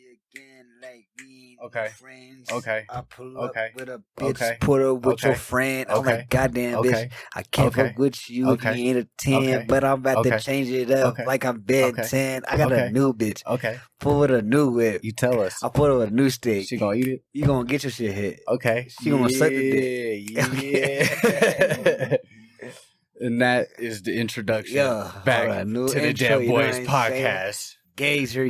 again like we ain't Okay. friends. Okay. I pull Okay. up with a bitch, Okay. put her with Okay. your friend. I'm Okay. like, goddamn, Okay. bitch, I can't Okay. fuck with you if Okay. you ain't a 10, Okay. but I'm about Okay. to change it up Okay. like I'm bed Okay. 10. I got Okay. a new bitch. Okay. Pull with a new whip. You tell us. I put her with a new stick. She gonna eat it? You gonna get your shit hit. Okay. She gonna suck the dick. Yeah. And that is the introduction back alright, new to the intro, you know what Deadboyz I'm podcast. Gazer,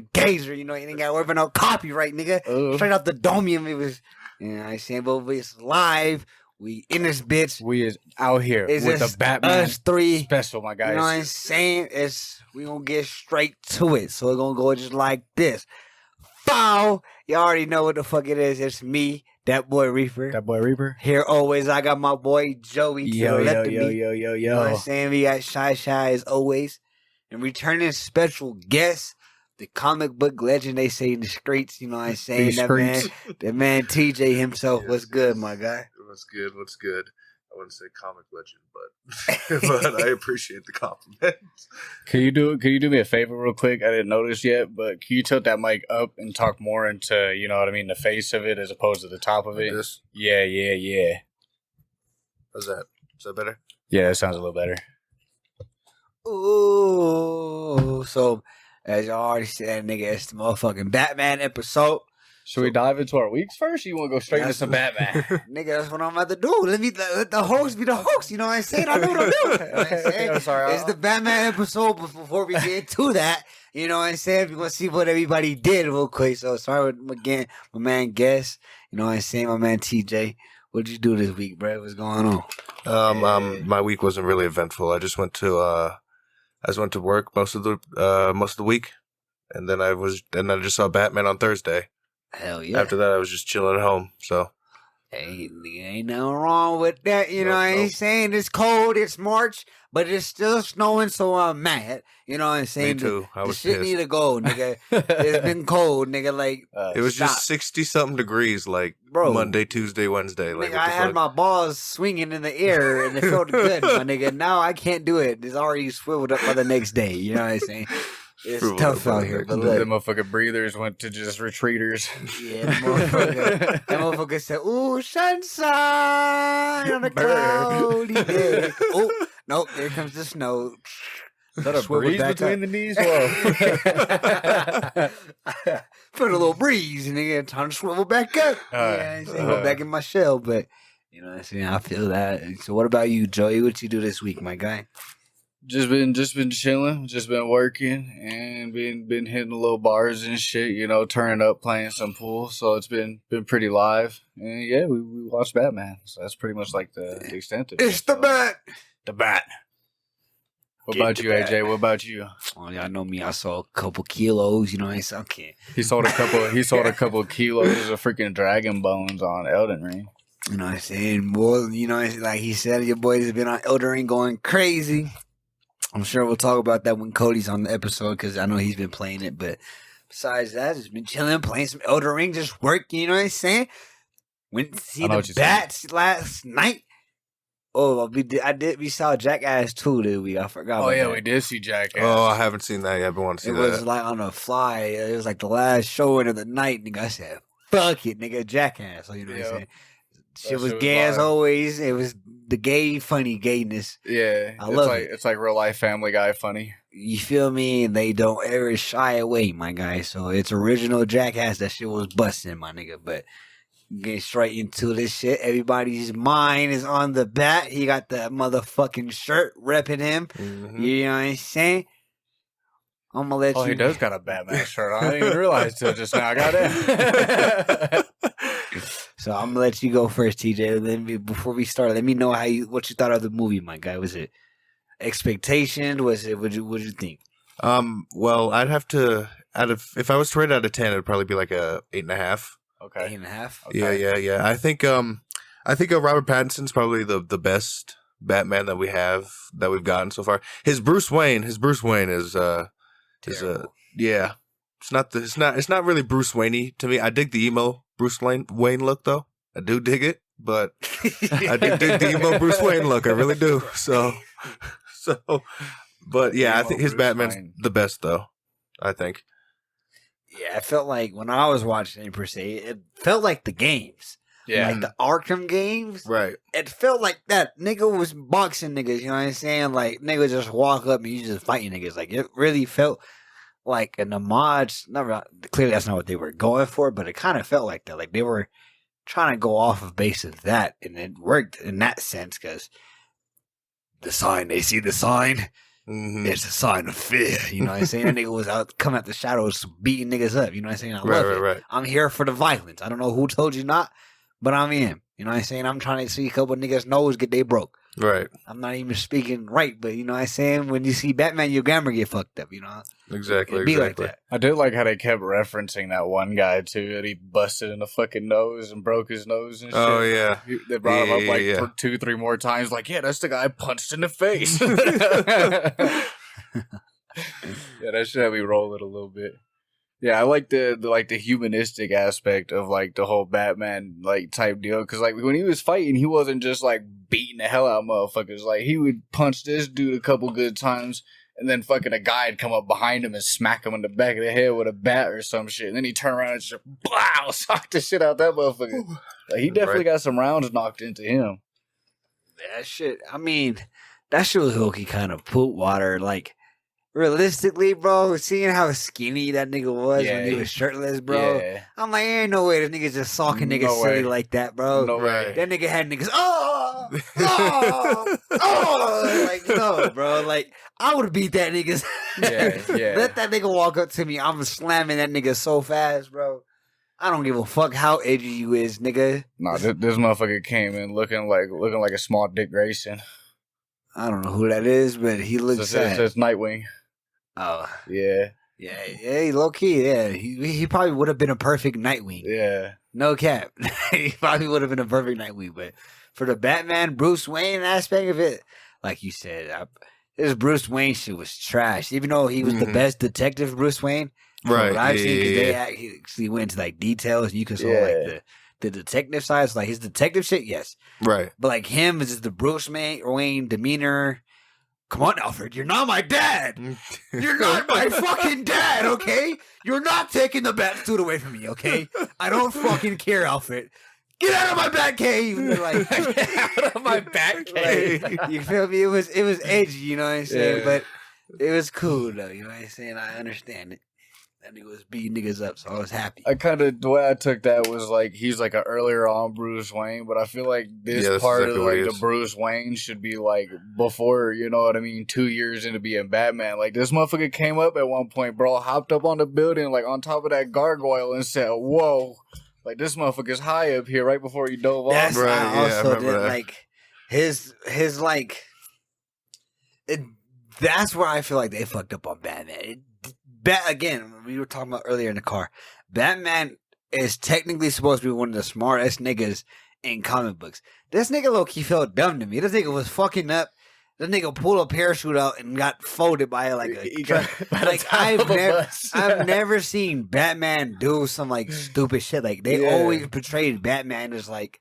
you know, you ain't got to worry about no copyright, nigga. Straight off the domium, it was, you know what I'm saying, but it's live. We in this bitch. We is out here It's with just the Batman us three. special, my guys. You know what I'm saying? We gonna get straight to it. So we're gonna go just like this. Foul. You already know what the fuck it is. It's me, that boy Reaper. That boy Reaper. Here always, I got my boy Joey to the left of me. Yo. You know what I'm saying? We got Shy as always. And returning special guest, the comic book legend, they say in the streets, you know what I'm saying? That man TJ himself. Yes, what's good, my guy? What's good? I wouldn't say comic legend, but I appreciate the compliment. Can you do me a favor real quick? I didn't notice yet, but can you tilt that mic up and talk more into, you know what I mean, the face of it as opposed to the top of it? This? Yeah. How's that? Is that better? Yeah, that sounds a little better. Ooh. So, as you already said, nigga, it's the motherfucking Batman episode. Should we dive into our weeks first, or you want to go straight into some Batman? Nigga, that's what I'm about to do. Let the host be the host. You know what I'm saying? I know what I'm doing. You know what I'm saying? I'm sorry. It's the Batman episode, but before we get to that, you know what I'm saying? We're going to see what everybody did real quick. So, sorry again, my man Guess. You know what I'm saying? My man TJ. What'd you do this week, bro? What's going on? My week wasn't really eventful. I just went to work most of the week, and then I just saw Batman on Thursday. Hell yeah. After that, I was just chilling at home. So ain't nothing wrong with that. You know what I'm saying? It's cold. It's March, but it's still snowing, so I'm mad. You know what I'm saying? Me too. I was shit pissed. need to go, nigga. It's been cold, nigga. Like it was just 60-something degrees, like Monday, Tuesday, Wednesday. Like nigga, I had my balls swinging in the air, and it felt good, my nigga. Now I can't do it. It's already swiveled up by the next day. You know what I'm saying? It's tough out here, but look. The motherfucking breathers went to just retreaters. Yeah, that motherfucker said, "Ooh, sunshine on a cloudy day." Oh, nope, there comes the snow. Is that a breeze between the knees? Whoa. Put a little breeze, nigga. Time to swivel back up. Yeah, I go back in my shell, but you know what I'm saying? I feel that. So what about you, Joey? What you do this week, my guy? Just been chilling, just been working and been hitting the little bars and shit, you know, turning up, playing some pool. So it's been pretty live. And yeah, we watched Batman. So that's pretty much like the extent of it. It's the Bat. The Bat. What about you, AJ? What about you? Oh, y'all know me. I saw a couple kilos, you know what I'm saying? Okay. He sold a couple kilos of freaking dragon bones on Elden Ring. You know what I'm saying? Boy, you know, like he said, your boys have been on Elden Ring going crazy. I'm sure we'll talk about that when Cody's on the episode because I know he's been playing it. But besides that, just been chilling, playing some Elden Ring, just working. You know what I'm saying? Went to see the Bats last night. Oh, we saw Jackass too, did we? I forgot. Oh yeah, we did see Jackass. Oh, I haven't seen that yet. I've been wanting to see that. It was like on a fly. It was like the last showing of the night. Nigga, I said, "Fuck it, nigga, Jackass." So you know what I'm saying? Shit was gay as always. It was the funny gayness. Yeah, I love it. It's like real life Family Guy funny. You feel me? And they don't ever shy away, my guy. So it's original Jackass. That shit was busting, my nigga. But getting straight into this shit. Everybody's mind is on the Bat. He got the motherfucking shirt repping him. Mm-hmm. You know what I'm saying? I'm gonna let you. Oh, he does got a Batman shirt on. I didn't even realize till just now. I got it. So I'm gonna let you go first, TJ. Before we start, let me know what you thought of the movie, my guy. Was it expectation? Was it? What you think? Well, I'd have to if I was to rate out of 10, it'd probably be like a 8.5. Okay, 8.5. Okay. Yeah. I think Robert Pattinson's probably the best Batman that we've gotten so far. His Bruce Wayne is yeah. It's not really Bruce Wayne-y to me. I dig the emo Bruce Wayne look though. I do dig it, but I do dig the emo Bruce Wayne look. I really do. So, but yeah, I think his Batman's the best though. I think. Yeah, I felt like when I was watching it per se, it felt like the games. Yeah. Like the Arkham games. Right. It felt like that. Nigga was boxing niggas, you know what I'm saying? Like, nigga just walk up and you just fighting niggas. Like, it really felt like an homage. Clearly, that's not what they were going for, but it kind of felt like that. Like, they were trying to go off of base of that, and it worked in that sense because the sign, they see the sign. Mm-hmm. It's a sign of fear, you know what I'm saying? That nigga was out coming out the shadows beating niggas up, you know what I'm saying? I love it. Right. I'm here for the violence. I don't know who told you not, but I'm in. You know what I'm saying? I'm trying to see a couple niggas' nose get they broke. Right. I'm not even speaking right, but you know what I'm saying? When you see Batman, your grammar get fucked up, you know? Exactly. It'd be like that. I did like how they kept referencing that one guy too, that he busted in the fucking nose and broke his nose and shit. Oh, yeah. They brought him up like Yeah. 2-3 more times. Like, yeah, that's the guy I punched in the face. Yeah, that shit had me rolling a little bit. Yeah, I like the humanistic aspect of like the whole Batman like type deal, because like when he was fighting, he wasn't just like beating the hell out of motherfuckers. Like he would punch this dude a couple good times, and then fucking a guy'd come up behind him and smack him in the back of the head with a bat or some shit, and then he turn around and just blow, sock the shit out that motherfucker. Like, he definitely got some rounds knocked into him. That shit, I mean, that shit was low-key kind of poop water. Like, realistically, bro, seeing how skinny that nigga was when he was shirtless, bro, Yeah. I'm like, ain't no way this nigga's just socking niggas No silly way. like that, bro. No way. That nigga had niggas, like, no, bro. Like, I would beat that nigga. Yeah. Let that nigga walk up to me. I'm slamming that nigga so fast, bro. I don't give a fuck how edgy you is, nigga. Nah, this motherfucker came in looking like a small Dick Grayson. I don't know who that is, but he looks sad. It's Nightwing. Oh, Yeah. yeah, low key, yeah. He probably would have been a perfect Nightwing. Yeah. No cap. He probably would have been a perfect Nightwing, but for the Batman, Bruce Wayne aspect of it, like you said, this Bruce Wayne shit was trash. Even though he was the best detective Bruce Wayne, from Right. what I've seen, because they actually went into like details. You could saw like the detective side, so like his detective shit, yes. Right. But like him is just the Bruce Wayne demeanor. Come on, Alfred, you're not my dad. You're not my fucking dad, okay? You're not taking the bat suit away from me, okay? I don't fucking care, Alfred. Get out of my bat cave! Like, get out of my bat cave. You feel me? It was edgy, you know what I'm saying? Yeah. But it was cool though, you know what I'm saying? I understand it. That nigga was beating niggas up, so I was happy. The way I took that was like he's like an earlier on Bruce Wayne, but I feel like this that's part exactly of what like he the is. Bruce Wayne should be like before, you know what I mean, 2 years into being Batman. Like this motherfucker came up at one point, bro, hopped up on the building like on top of that gargoyle and said, "Whoa." Like this motherfucker's high up here right before he dove off. That's Right, I yeah, I also remember did that. like his like it. That's where I feel like they fucked up on Batman. Again, we were talking about earlier in the car. Batman is technically supposed to be one of the smartest niggas in comic books. This nigga low key felt dumb to me. This nigga was fucking up. This nigga pulled a parachute out and got folded by like a truck. Like I've never seen Batman do some like stupid shit. Like they always portrayed Batman as like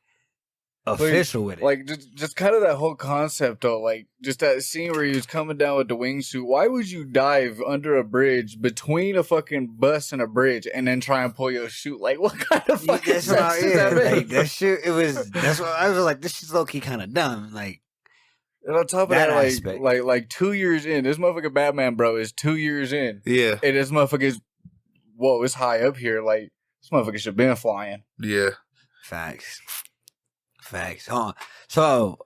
official with it. Like just kind of that whole concept though, like just that scene where he was coming down with the wingsuit. Why would you dive under a bridge between a fucking bus and a bridge and then try and pull your chute? Like what kind of fucking that's sense what does that make? like, that shit. It was. That's what I was like. This shit's low key kind of dumb. Like. And on top of That that, aspect. like 2 years in, this motherfucker Batman, bro, is 2 years in. Yeah. And this motherfucker's, whoa, it's high up here. Like, this motherfucker should have been flying. Yeah. Facts. Huh? So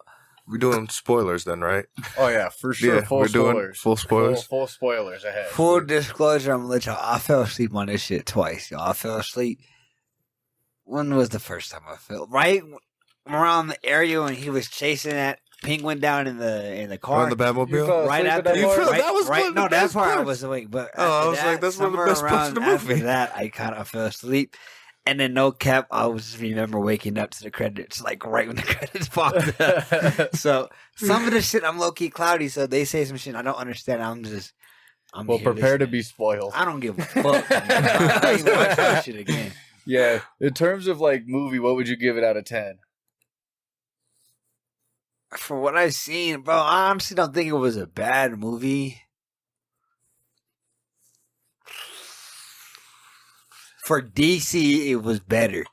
We're doing spoilers then, right? Oh, yeah, for sure. Yeah, full we're doing spoilers. full spoilers. Full spoilers ahead. full disclosure, I'm gonna let y'all. I fell asleep on this shit twice. Y'all, I fell asleep. When was the first time I fell? Right around the area when he was chasing that penguin down in the car. On the You Batmobile? fell Right asleep after at that You part? feel- right, that was right, one of the no, that best part I parts. was awake, but Oh, I after was like, that's one of the somewhere best parts of the around movie. After that, I kind of fell asleep, and then no cap, I was remember waking up to the credits, like right when the credits popped up. So some of the shit I'm low key cloudy, so they say some shit I don't understand. I'm Well, here prepare to listening. be spoiled. I don't give a fuck. Man. I ain't watch that shit again. Yeah. In terms of, like, movie, what would you give it out of 10? For what I've seen, bro, I honestly don't think it was a bad movie. for DC, it was better.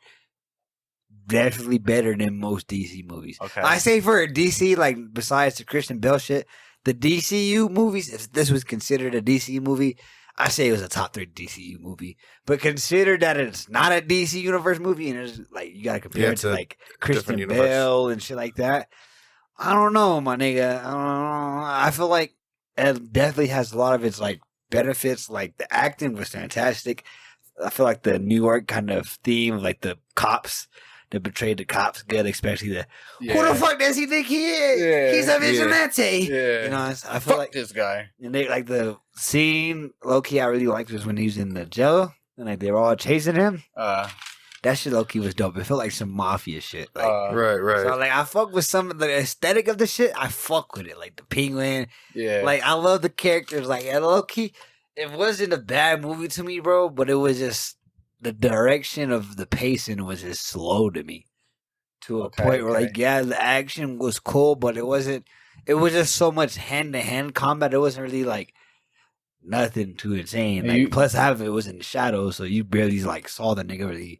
Definitely better than most DC movies. Okay. I say for DC, like besides the Christian Bale shit, the DCU movies, if this was considered a DC movie, I say it was a top 3 DCU movie. But consider that it's not a DC universe movie, and it's like you gotta compare it to like Christian Bale and shit like that. I don't know, my nigga. I don't know. I feel like it definitely has a lot of its like benefits. Like the acting was fantastic. I feel like the New York kind of theme, like the cops. They betrayed the cops good, especially the who the fuck does he think he is? Yeah, He's a vigilante. Yeah. You know, I feel Fuck like this guy. and they like the scene low key I really liked was when he was in the jail and like they were all chasing him. That shit low key was dope. It felt like some mafia shit. Like Right. so like I fuck with some of the aesthetic of the shit. I fuck with it. Like the penguin. Yeah. Like I love the characters. Like low key, it wasn't a bad movie to me, bro, but it was just the direction of the pacing was just slow to me. To a point where, like, yeah, the action was cool, but it wasn't. It was just so much hand to hand combat. It wasn't really like nothing too insane. Like, plus half of it was in the shadows, so you barely like saw the nigga really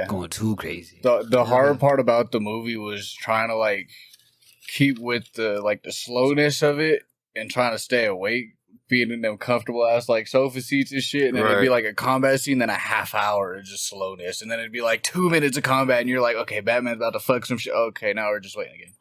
going too crazy. The hard part about the movie was trying to like keep with the slowness of it and trying to stay awake. Being in them comfortable ass like sofa seats and shit, and then it'd be like a combat scene, then a half hour of just slowness, and then it'd be like 2 minutes of combat, and you're like, okay, Batman's about to fuck some shit. Okay, now we're just waiting again.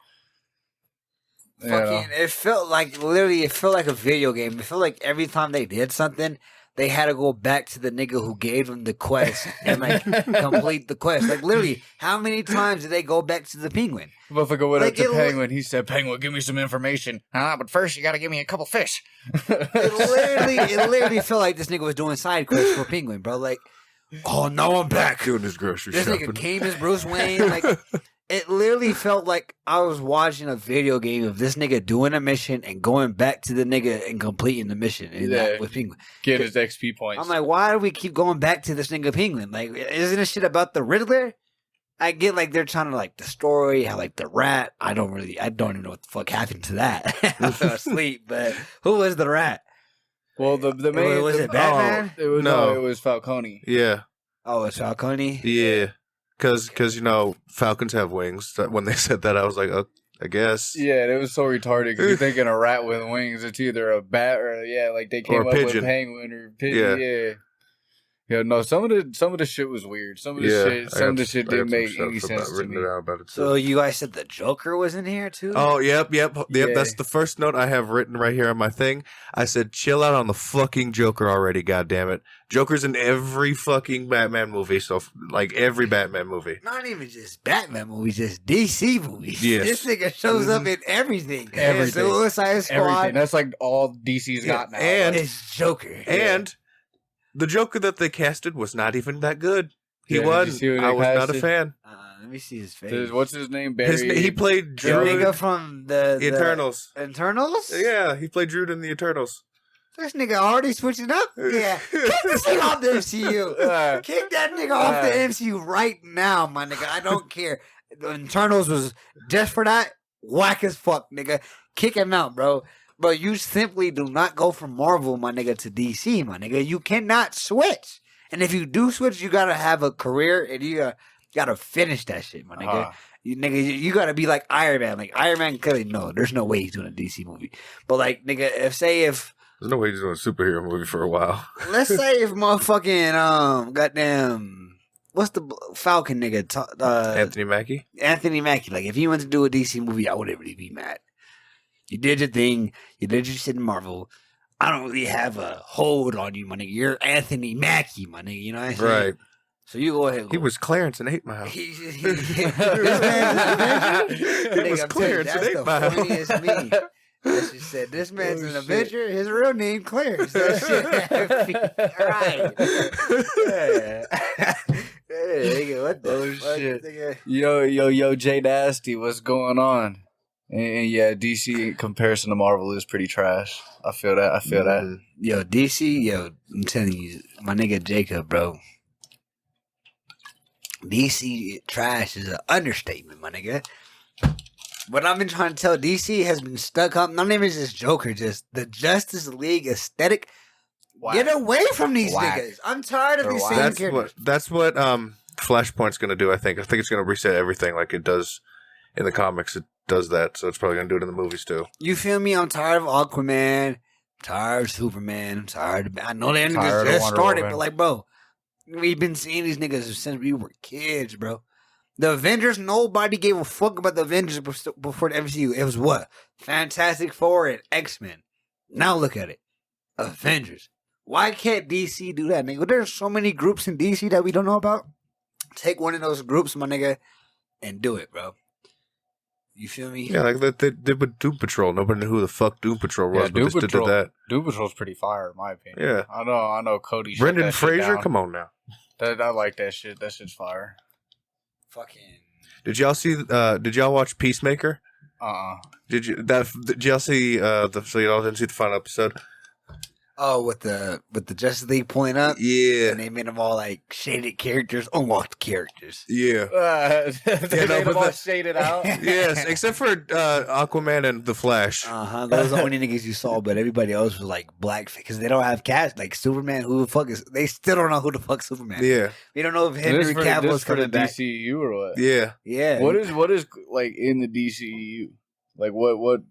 Fucking, it felt like literally, it felt like a video game. It felt like every time they did something, they had to go back to the nigga who gave them the quest and like complete the quest. Like literally, how many times did they go back to the penguin? Motherfucker went up to Penguin. He said, "Penguin, give me some information. But first you gotta give me a couple fish." It literally felt like this nigga was doing side quests for Penguin, bro. Like, oh, now I'm back. Doing his grocery this shopping. Nigga came as Bruce Wayne. Like, it literally felt like I was watching a video game of this nigga doing a mission and going back to the nigga and completing the mission. And that with Penguin. Get his XP points. I'm like, why do we keep going back to this nigga Penguin? Like, isn't this shit about the Riddler? I get like they're trying to like the story, how like the rat. I don't even know what the fuck happened to that. I fell asleep, but who was the rat? Well, the main was it Batman? It was Falcone. Yeah. Oh, it's Falcone. Yeah, because you know Falcons have wings. When they said that, I was like, oh, I guess. Yeah, it was so retarded because you're thinking a rat with wings. It's either a bat or like they came up with penguin or pigeon. Yeah. Yeah, no. Some of the shit was weird. Some of the shit didn't make any sense to me. So you guys said the Joker was in here too? Oh, yep. That's the first note I have written right here on my thing. I said, chill out on the fucking Joker already. Goddammit. Joker's in every fucking Batman movie. So like every Batman movie. Not even just Batman movies, just DC movies. Yes. This nigga shows up in everything. Everything. Suicide Squad. Everything. That's like all DC's got now. And it's Joker. And the Joker that they casted was not even that good. He was. I was not a fan. Let me see his face. What's his name? Barry. He played Druid. The nigga from the Eternals. Eternals? Yeah, he played Druid in the Eternals. This nigga already switching up? Yeah. Kick this nigga off the MCU. Kick that nigga off the MCU right now, my nigga. I don't care. The Eternals was just for that. Whack as fuck, nigga. Kick him out, bro. Bro, you simply do not go from Marvel, my nigga, to DC, my nigga. You cannot switch. And if you do switch, you gotta have a career and you gotta finish that shit, my nigga. You gotta be like Iron Man. Like Iron Man, clearly, no, there's no way he's doing a DC movie. But like, nigga, if there's no way he's doing a superhero movie for a while. Let's say if motherfucking goddamn, what's the Falcon nigga? Anthony Mackie. Anthony Mackie. Like if he went to do a DC movie, I wouldn't really be mad. You did your thing. You did your shit in Marvel. I don't really have a hold on you, my nigga. You're Anthony Mackie, my nigga. You know what I'm saying? Right. So you go ahead. He was Clarence in 8 Mile. He was Clarence in 8 Mile. That's the funniest meme. She said, "This man's an Avenger. His real name Clarence." That shit. Right. What the fuck? Shit. Nigga? Yo, Jay Nasty, what's going on? And yeah, DC in comparison to Marvel is pretty trash. I feel that. Yo, DC, I'm telling you, my nigga Jacob, bro. DC trash is an understatement, my nigga. What I've been trying to tell, DC has been stuck up. Not even just Joker, just the Justice League aesthetic Get away from these Whack. niggas. I'm tired of They're these whack. same characters. That's what Flashpoint's gonna do. I think it's gonna reset everything like it does in the comics. It does that, so it's probably gonna do it in the movies too. You feel me? I'm tired of Aquaman. Tired of Superman. I'm tired of... I know that niggas Tired of just Wonder started, Woman. but like, bro, we've been seeing these niggas since we were kids, bro. The Avengers, nobody gave a fuck about the Avengers before the MCU. It was what? Fantastic Four and X-Men. Now look at it. Avengers. Why can't DC do that, nigga? There's so many groups in DC that we don't know about. Take one of those groups, my nigga, and do it, bro. You feel me? Yeah, like they did with Doom Patrol. Nobody knew who the fuck Doom Patrol was, but Doom they still Patrol. did that. Doom Patrol's pretty fire, in my opinion. Yeah. I know Cody. Brendan shut that shit Fraser, down. come on now. I like that shit. That shit's fire. Fucking... Did y'all see? Did y'all watch Peacemaker? Did y'all see so y'all didn't see the final episode? Oh, with the Justice League pulling up? Yeah. And they made them all like shaded characters, unlocked characters. Yeah. They made them all shaded out. Yes, except for Aquaman and the Flash. Those are the only niggas you saw, but everybody else was like black because they don't have cast. Like Superman, who the fuck is? They still don't know who the fuck Superman is. Yeah. We don't know if Henry Cavill's for the coming back. DCU or what? Yeah. Yeah. What is like in the DCU? Like what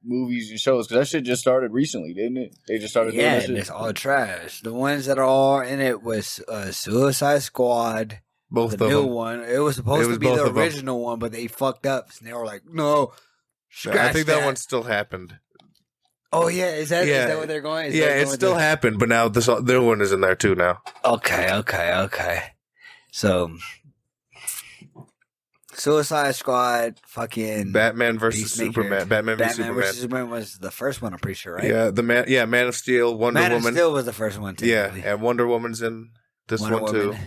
movies and shows? Because that shit just started recently, didn't it? They just started doing Yeah, that shit. and it's all trash. The ones that are all in it was Suicide Squad. Both the of new them. one. It was supposed to be both the of them. original one, but they fucked up. And they were like, no. I think that one still happened. Oh yeah, is that what they're going? Yeah, it still happened, but now this new one is in there too now. Okay. So, Suicide Squad, fucking Batman versus Peacemaker. Superman. Batman versus Batman Superman. versus Superman was the first one, I'm pretty sure, right? Yeah, Man of Steel, Wonder Man Woman. of Steel was the first one, Yeah, technically. and Wonder Woman's in this Wonder one too. Woman,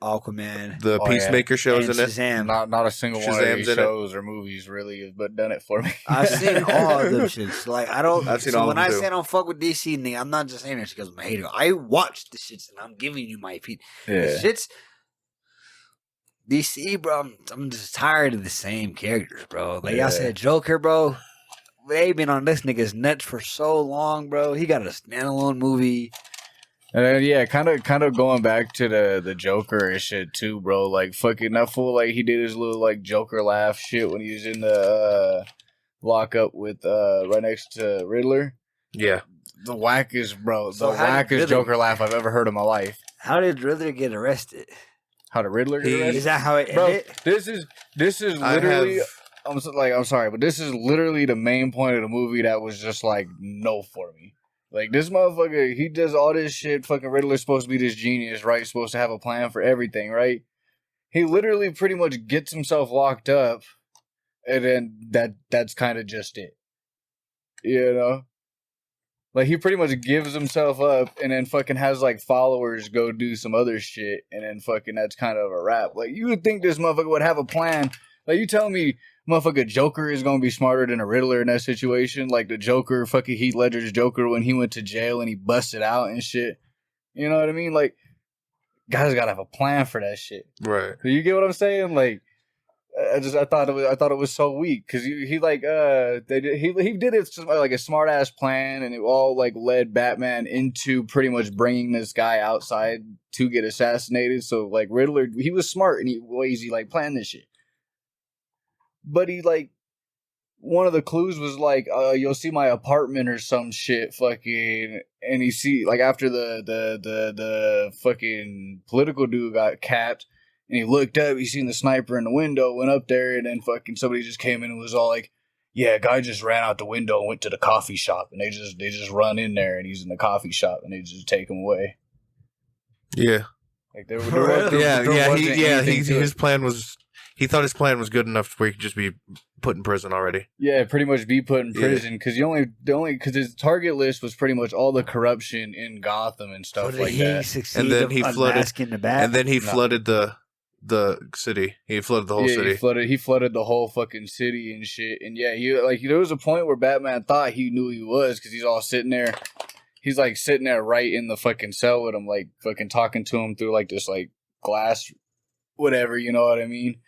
Aquaman, The Peacemaker show's and in it. Shazam. Not a single one of Shazam's these in it. shows or movies really has but done it for me. I've seen all of them shits. Like I've seen all when of them I too. say I don't fuck with DC, nigga, I'm not just saying this because I'm a hater. I watched the shits and I'm giving you my opinion. The shits. DC, bro, I'm just tired of the same characters, bro. Like I said, Joker, bro, they been on this nigga's nuts for so long, bro. He got a standalone movie. And then, kind of going back to the Joker and shit too, bro. Like fucking that fool, like he did his little like Joker laugh shit when he was in the lockup with right next to Riddler. Yeah. The wackest, bro. So The how did wackest Riddler- Joker laugh I've ever heard in my life. How did Riddler get arrested? How the Riddler get arrested? Is that how it Bro, ended? this is literally. I'm sorry, but this is literally the main point of the movie that was just like no for me. Like this motherfucker, he does all this shit. Fucking Riddler's supposed to be this genius, right? Supposed to have a plan for everything, right? He literally pretty much gets himself locked up, and then that's kind of just it. You know? Like, he pretty much gives himself up and then fucking has, like, followers go do some other shit. And then fucking that's kind of a wrap. Like, you would think this motherfucker would have a plan. Like, you tell me motherfucker Joker is going to be smarter than a Riddler in that situation. Like, the Joker, fucking Heath Ledger's Joker when he went to jail and he busted out and shit. You know what I mean? Like, guys got to have a plan for that shit. Right. You get what I'm saying? Like, I thought it was so weak because he did it like a smart ass plan, and it all like led Batman into pretty much bringing this guy outside to get assassinated. So like Riddler, he was smart and he like planned this shit, but he like one of the clues was like you'll see my apartment or some shit fucking, and he see like after the fucking political dude got capped. And he looked up, he seen the sniper in the window, went up there, and then fucking somebody just came in and was all like, yeah, a guy just ran out the window and went to the coffee shop. And they just run in there, and he's in the coffee shop, and they just take him away. Yeah. Like His plan was, he thought his plan was good enough where he could just be put in prison already. Yeah, pretty much be put in prison because because his target list was pretty much all the corruption in Gotham and stuff So like did he that. succeed And then he of flooded- unmasking the bat? And then he flooded the city. He flooded the whole city. He flooded the whole fucking city and shit. And yeah, there was a point where Batman thought he knew he was because he's all sitting there. He's like sitting there right in the fucking cell with him, like fucking talking to him through like this like glass, whatever, you know what I mean?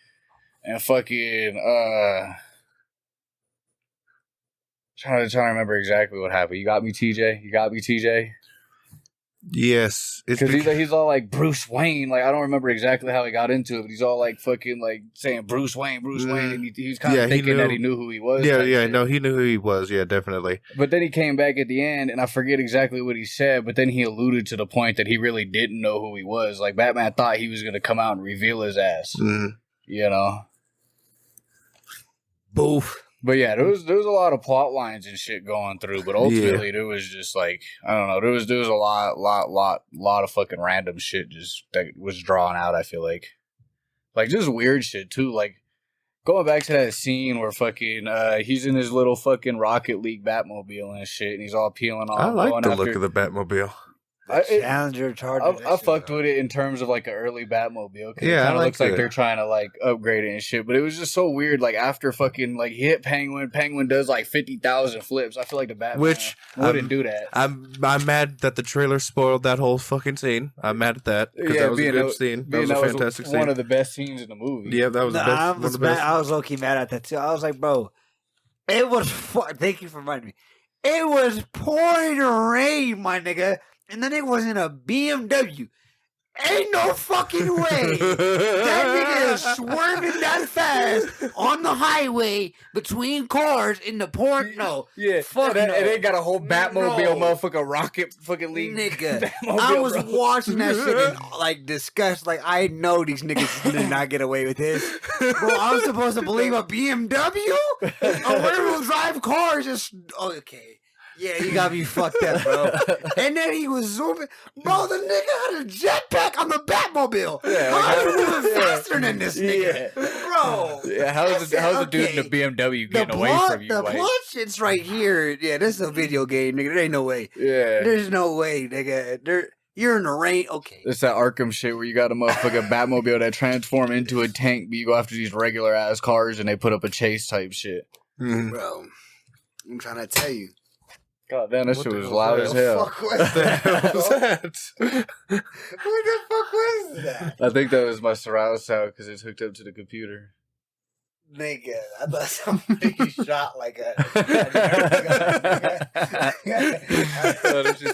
And fucking trying to remember exactly what happened. You got me, TJ. Yes, because he's all like Bruce Wayne. Like I don't remember exactly how he got into it, but he's all like fucking like saying Bruce Wayne, and he was kind of thinking that he knew who he was. No, he knew who he was. Yeah, definitely. But then he came back at the end, and I forget exactly what he said. But then he alluded to the point that he really didn't know who he was. Like Batman thought he was going to come out and reveal his ass. You know. Boof. But yeah, there was a lot of plot lines and shit going through, but ultimately there was just like I don't know, there was a lot of fucking random shit just that was drawn out. I feel like just weird shit too. Like going back to that scene where fucking he's in his little fucking Rocket League Batmobile and shit, and he's all peeling off. I like the look of the Batmobile. Challenger Charger. I fucked with it in terms of like an early Batmobile. Yeah, it kind of looks like they're trying to like upgrade it and shit. But it was just so weird. Like after fucking like he hit Penguin does like 50,000 flips. I feel like the Batman wouldn't do that. I'm mad that the trailer spoiled that whole fucking scene. I'm mad at that because that was a good scene. That was a fantastic scene. One of the best scenes in the movie. Yeah, that was the best. I was low-key mad at that too. I was like, bro, it was. Thank you for reminding me. It was pouring rain, my nigga. And then it was in a BMW. Ain't no fucking way that nigga is swerving that fast on the highway between cars in the port. No. Yeah. Fuck no. no. And they got a whole Batmobile motherfucker Rocket fucking League. Nigga. Batmobile, I was bro. watching that shit in like disgust. Like, I know these niggas did not get away with this. Bro, I was supposed to believe a BMW? A rear-wheel drive car is just... Okay. Yeah, you got me fucked up, bro. And then he was zooming. Bro, the nigga had a jetpack on the Batmobile. Yeah, how are you moving faster than this nigga? Yeah. Bro. Yeah, how's the dude in the BMW getting away from you? The plot shit's right here. Yeah, this is a video game, nigga. There ain't no way. Yeah. There's no way, nigga. You're in the rain. Okay. It's that Arkham shit where you got a motherfucking Batmobile that transform into a tank, but you go after these regular ass cars and they put up a chase type shit. Bro, I'm trying to tell you. God damn, that shit was loud as hell. What the fuck was that? What the fuck was that? I think that was my surround sound because it's hooked up to the computer. Nigga, I thought somebody shot like a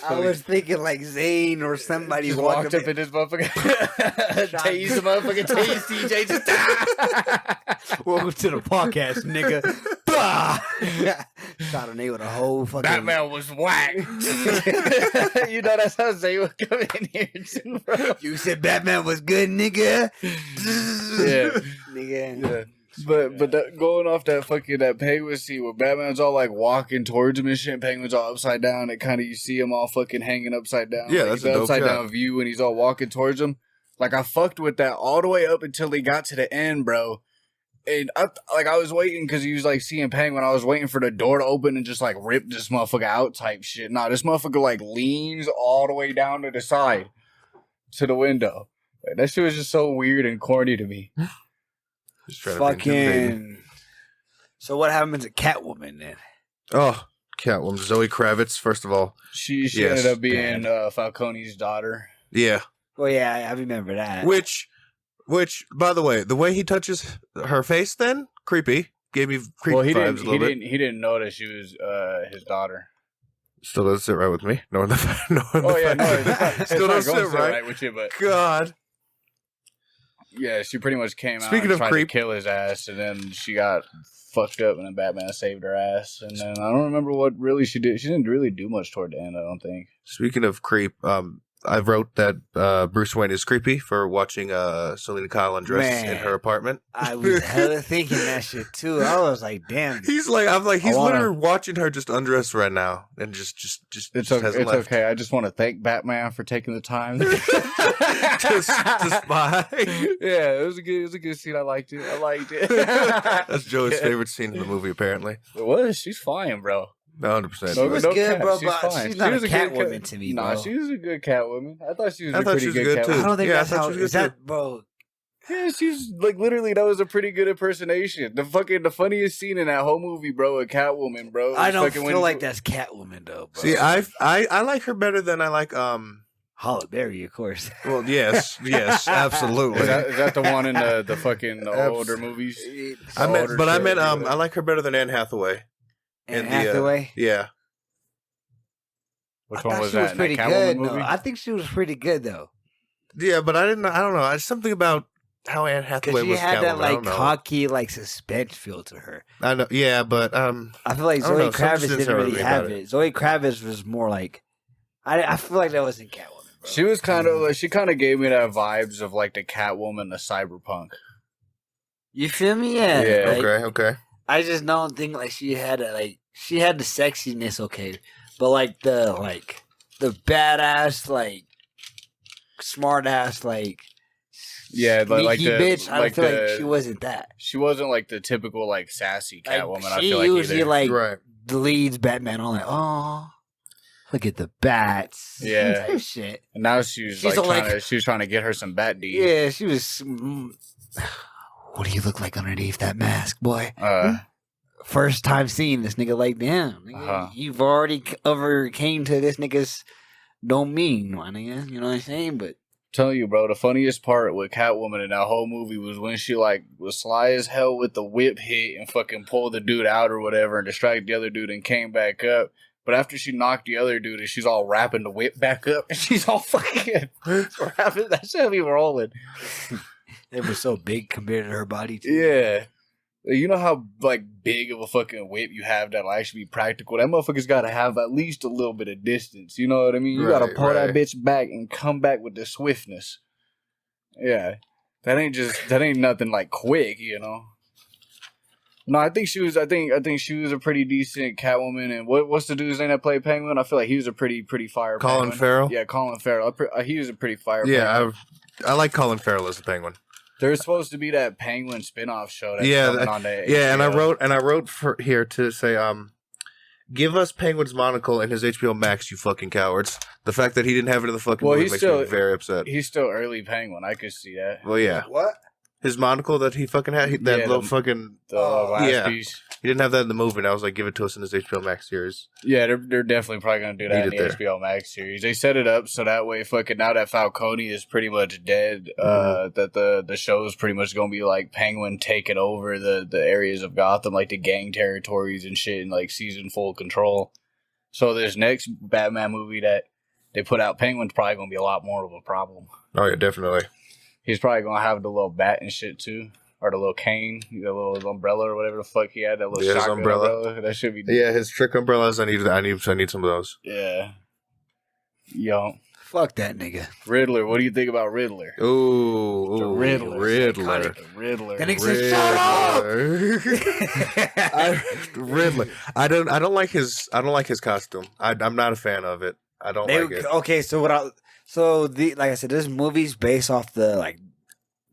I was thinking like Zane or somebody just walked up in this motherfucker. Tase the motherfucking tase TJ. Just welcome to the podcast, nigga. Shot a nigga with a whole fucking... Batman was whack. You know that's how Zane would come in here too, bro. You said Batman was good, nigga. Yeah. Nigga. Yeah. But going off that fucking that Penguin scene where Batman's all like walking towards him and shit, and Penguin's all upside down, and kind of you see him all fucking hanging upside down. Yeah, like, that's a dope upside shot. down view, and he's all walking towards him. Like I fucked with that all the way up until he got to the end, bro. And I was waiting because he was like seeing Penguin. I was waiting for the door to open and just like rip this motherfucker out type shit. Nah, this motherfucker like leans all the way down to the side to the window. Like, that shit was just so weird and corny to me. Fucking. So what happens to Catwoman then? Oh, Catwoman, Zoe Kravitz. First of all, she ended up being Falcone's daughter. Yeah. Well, yeah, I remember that. Which, by the way, the way he touches her face, then creepy, gave me creepy vibes a little bit. He didn't know that she was his daughter. Still doesn't sit right with me. Still doesn't sit right with you, but God. Yeah, she pretty much came out Speaking and of tried creep, to kill his ass, and then she got fucked up, and then Batman saved her ass. And then I don't remember what really she did. She didn't really do much toward the end, I don't think. Speaking of creep, I wrote that Bruce Wayne is creepy for watching Selena Kyle undress in her apartment. I was hella thinking that shit too. I was like, damn. He's literally watching her just undress right now, and just it's okay. I just want to thank Batman for taking the time to spy. Yeah, it was a good scene. I liked it. That's Joey's favorite scene in the movie, apparently. It was. She's fine, bro. 100%. She was good, bro, but fine. she's not a Catwoman to me, bro. Nah, she was a good Catwoman. I thought she was pretty good, too. I don't think that's I thought how... she was Is good, that, bro... Yeah, she's like literally that was a pretty good impersonation. The funniest scene in that whole movie, bro, with Catwoman, bro. I don't feel like that's Catwoman though, bro. See, I like her better than I like Halle Berry, of course. Well, yes, absolutely. Is that the one in the fucking older movies? I meant I like her better than Anne Hathaway. Anne Hathaway? Yeah. Which I one thought was she that? was In pretty that good. Catwoman No, movie? I think she was pretty good though. Yeah, but I don't know. It's something about how Anne Because Hathaway she was had Catwoman. that I like don't know. cocky, like suspense feel to her. I know. Yeah, but I feel like I don't Zoe know, something Kravitz didn't didn't sound really right have about it. Zoe Kravitz was more like, I feel like that wasn't Catwoman, bro. She was kind of like, she kind of gave me that vibes of like the Catwoman, the cyberpunk. You feel me? Yeah. Yeah. like, okay. I just don't think like she had she had the sexiness, okay, but like the badass, like smart ass, like Yeah, but like sneaky the bitch. I like feel the, like she wasn't that. She wasn't like the typical like sassy Like, Catwoman. I she feel like usually either. like Right. leads Batman on like, oh, look at the bats, Yeah. type shit. And now she's She's like, all like- she was trying to get her some Bat D. Yeah, she was. What do you look like underneath that mask, boy? First time seeing this nigga, like, damn, nigga, you've already overcame to this nigga's domain, my nigga. You know what I'm saying? But Telling you, bro, the funniest part with Catwoman in that whole movie was when she like was sly as hell with the whip hit and fucking pulled the dude out or whatever and distracted the other dude and came back up. But after she knocked the other dude and she's all wrapping the whip back up and she's all fucking wrapping that shit be rolling. it was so big compared to her body, too. Yeah. You know how like big of a fucking whip you have that'll actually be practical? That motherfucker's gotta have at least a little bit of distance. You know what I mean? You gotta Right, pull that right. bitch back and come back with the swiftness. Yeah. That ain't nothing like quick, you know. No, I think she was a pretty decent Catwoman. And what's the dude's name that played Penguin? I feel like he was a pretty fire Colin Penguin. Farrell? Yeah, Colin Farrell. He was a pretty fire Penguin. Yeah, I like Colin Farrell as the Penguin. There's supposed to be that Penguin spin-off show that's Yeah, coming on the Yeah, and HBO. I wrote for here to say, give us Penguin's monocle and his HBO Max, you fucking cowards. The fact that he didn't have it in the fucking movie makes me very upset. He's still early Penguin. I could see that. Well, yeah, What? his monocle that he fucking had, that Yeah, little fucking. The last yeah. piece. He didn't have that in the movie, and I was like, give it to us in his HBO Max series. Yeah, they're definitely probably gonna do that in Need the it there. HBO Max series. They set it up so that way, fucking now that Falcone is pretty much dead, that the show is pretty much gonna be like Penguin taking over the areas of Gotham, like the gang territories and shit, and like seizing full control. So this next Batman movie that they put out, Penguin's probably gonna be a lot more of a problem. Oh yeah, definitely. He's probably gonna have the little bat and shit too. Or the little cane, the little umbrella or whatever the fuck he had, that little Yeah, his shotgun umbrella. That should be Yeah, his trick umbrellas. I need some of those. Yeah. Yo. Fuck that nigga. Riddler. What do you think about Riddler? Ooh, The Riddler. Riddler. The Riddler. That nigga said, shut up! Riddler. I don't like his costume. I'm not a fan of it. I don't like it. Okay, so like I said, this movie's based off the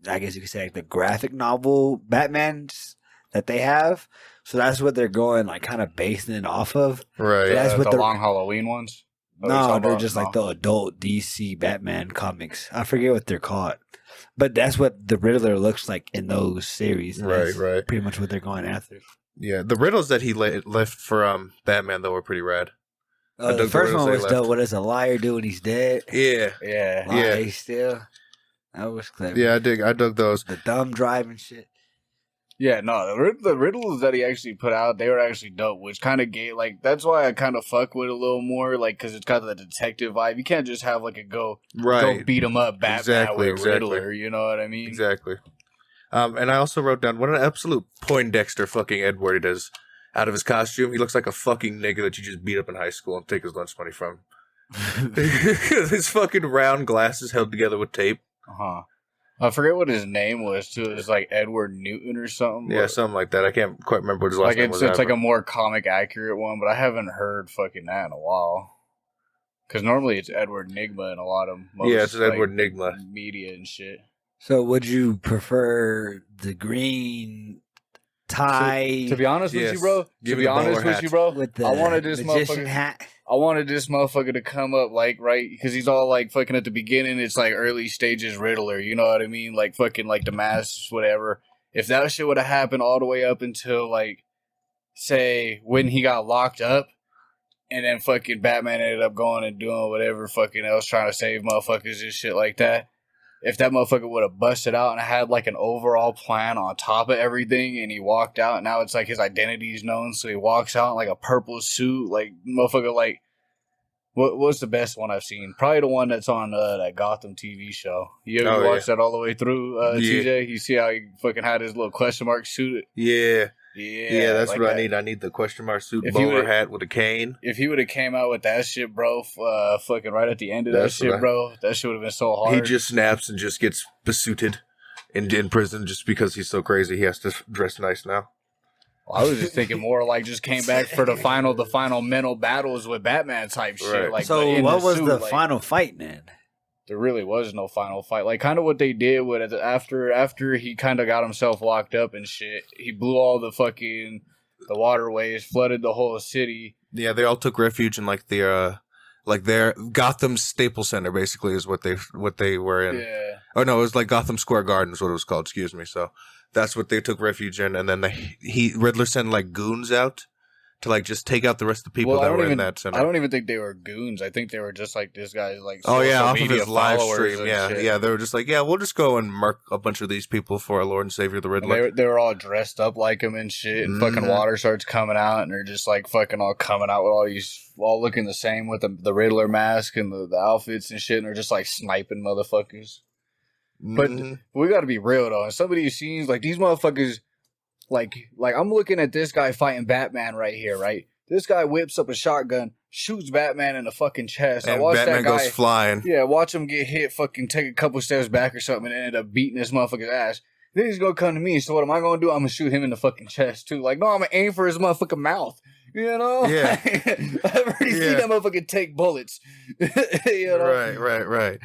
I guess you could say like the graphic novel Batmans that they have. So that's what they're going like kind of basing it off of. Right. That's what the the- long Halloween ones? No, they're just like the adult DC Batman comics. I forget what they're called. But that's what the Riddler looks like in those series. And Right, that's right. pretty much what they're going after. Yeah, the riddles that he left for Batman though were pretty rad. I The dug the first riddles one they was left. dope. What is a liar do when he's dead? Yeah, Yeah. Lie still. That was clever. yeah, I dug those. The thumb drive and shit. Yeah, no, the riddles that he actually put out, they were actually dope, which kind of gave, like, that's why I kind of fuck with it a little more, like, because it's got the detective vibe. You can't just have, like, a go beat him up Batman with Riddler, you know what I mean? Exactly. And I also wrote down what an absolute Poindexter fucking Edward it is. Out of his costume, he looks like a fucking nigga that you just beat up in high school and take his lunch money from. His fucking round glasses held together with tape. Uh-huh. I forget what his name was, too. It was, like, Edward Newton or something. Yeah, something like that. I can't quite remember what his last Like, name was. it's like a more comic accurate one, but I haven't heard fucking that in a while. Because normally it's Edward Nigma in a lot of yeah, it's like, Edward Nigma. media and shit. So would you prefer the green tie To be honest with Yes. you, bro. Give To me be the bowler honest with hat. you, bro. with the I wanted this magician motherfucker. hat? I wanted this motherfucker to come up like right because he's all like fucking at the beginning. It's like early stages Riddler. You know what I mean? Like fucking like the masks, whatever. If that shit would have happened all the way up until like say when he got locked up, and then fucking Batman ended up going and doing whatever fucking else, trying to save motherfuckers and shit like that. If that motherfucker would have busted out and had like an overall plan on top of everything and he walked out and now it's like his identity is known, so he walks out in like a purple suit, like motherfucker like What's the best one I've seen? Probably the one that's on that Gotham TV show. You ever watched that all the way through, TJ? You see how he fucking had his little question mark suit? Yeah. Yeah, that's what I need. I need the question mark suit, If bowler hat with a cane. If he would have came out with that shit, bro, fucking right at the end of that shit, bro, that shit would have been so hard. He just snaps and just gets besooted in prison just because he's so crazy. He has to dress nice now. Well, I was just thinking more like just came back for the final mental battles with Batman type shit. Right. Like, so what was suit, the final fight, man? There really was no final fight. Like, kind of what they did with after he kind of got himself locked up and shit, he blew all the waterways, flooded the whole city. Yeah, they all took refuge in like their Gotham Staples Center, basically, is what they were in. Yeah. Oh no, it was like Gotham Square Garden is what it was called. Excuse me. So that's what they took refuge in, and then Riddler sent like goons out to like just take out the rest of the people that were in that center. I don't even think they were goons. I think they were just like this guy's like. Oh yeah, off of his live followers stream. Yeah, shit. yeah. They were just like, yeah, we'll just go and mark a bunch of these people for our Lord and Savior, the Riddler. They were all dressed up like him and shit, and fucking water starts coming out, and they're just like fucking all coming out with all looking the same with the Riddler mask and the outfits and shit, and they're just like sniping motherfuckers. But we got to be real though. In some of these scenes, like these motherfuckers, like I'm looking at this guy fighting Batman right here, right? This guy whips up a shotgun, shoots Batman in the fucking chest. And I watched Batman that guy, goes flying. Yeah, watch him get hit, fucking take a couple steps back or something, and end up beating this motherfucker's ass. Then he's gonna come to me. So what am I gonna do? I'm gonna shoot him in the fucking chest too. Like, no, I'm gonna aim for his motherfucking mouth. You know? Yeah. I've already seen that motherfucker take bullets. You know? Right.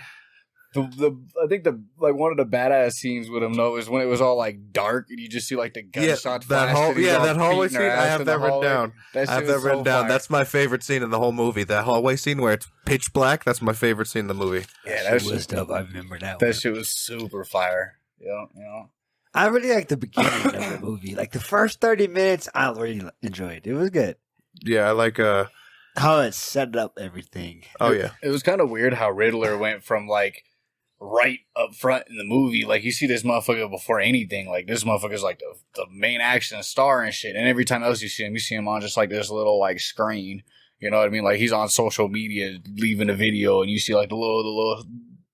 I think one of the badass scenes with him though is when it was all like dark and you just see like the gunshots. That hallway scene. I have that written down. That's my favorite scene in the whole movie. That hallway scene where it's pitch black. That's my favorite scene in the movie. Yeah, that shit was dope. I remember that. That shit was super fire. You know. I really like the beginning of the movie. Like the first 30 minutes, I really enjoyed. It was good. Yeah, I like how it set up everything. Oh yeah, it was kind of weird how Riddler went from like right up front in the movie. Like you see this motherfucker before anything. Like this motherfucker's like the main action star and shit. And every time else you see him on just like this little like screen. You know what I mean? Like he's on social media leaving a video, and you see like the little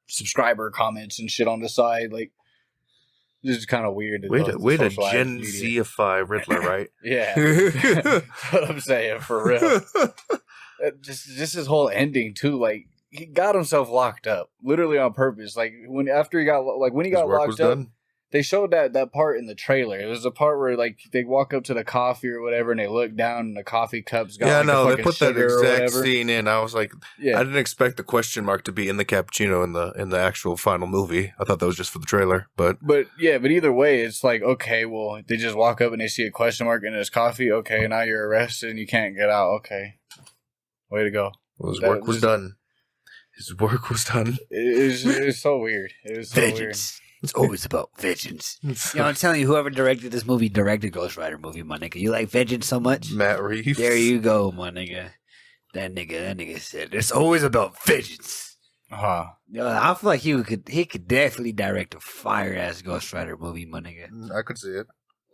subscriber comments and shit on the side. Like this is kind of weird. Way to Gen Z-ify Riddler, right? Yeah, that's what I'm saying, for real. Just his whole ending too. Like he got himself locked up, literally on purpose. Like when he got locked up, they showed that part in the trailer. It was the part where like they walk up to the coffee or whatever, and they look down, and the coffee cups got they put that exact scene in. I was like, I didn't expect the question mark to be in the cappuccino in the actual final movie. I thought that was just for the trailer, but either way, it's like, okay, well, they just walk up and they see a question mark in his coffee. Okay, now you're arrested and you can't get out. Okay, way to go. Well, his work was done. His work was done. It was so weird. It was so weird. It's always about vengeance. You know, I'm telling you, whoever directed this movie directed Ghost Rider movie, my nigga. You like vengeance so much? Matt Reeves. There you go, my nigga. That nigga said it's always about vengeance. Uh-huh. Yo, I feel like he could definitely direct a fire ass Ghost Rider movie, my nigga. I could see it.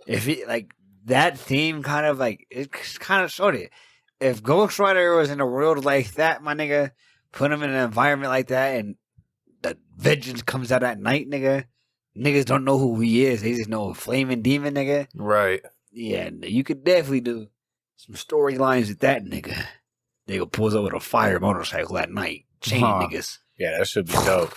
If he like that theme kind of like it kind of showed it. If Ghost Rider was in a world like that, my nigga, put him in an environment like that, and the vengeance comes out at night, nigga. Niggas don't know who he is. They just know a flaming demon, nigga. Right. Yeah, you could definitely do some storylines with that nigga. Nigga pulls up with a fire motorcycle at night. Chain niggas. Yeah, that should be dope.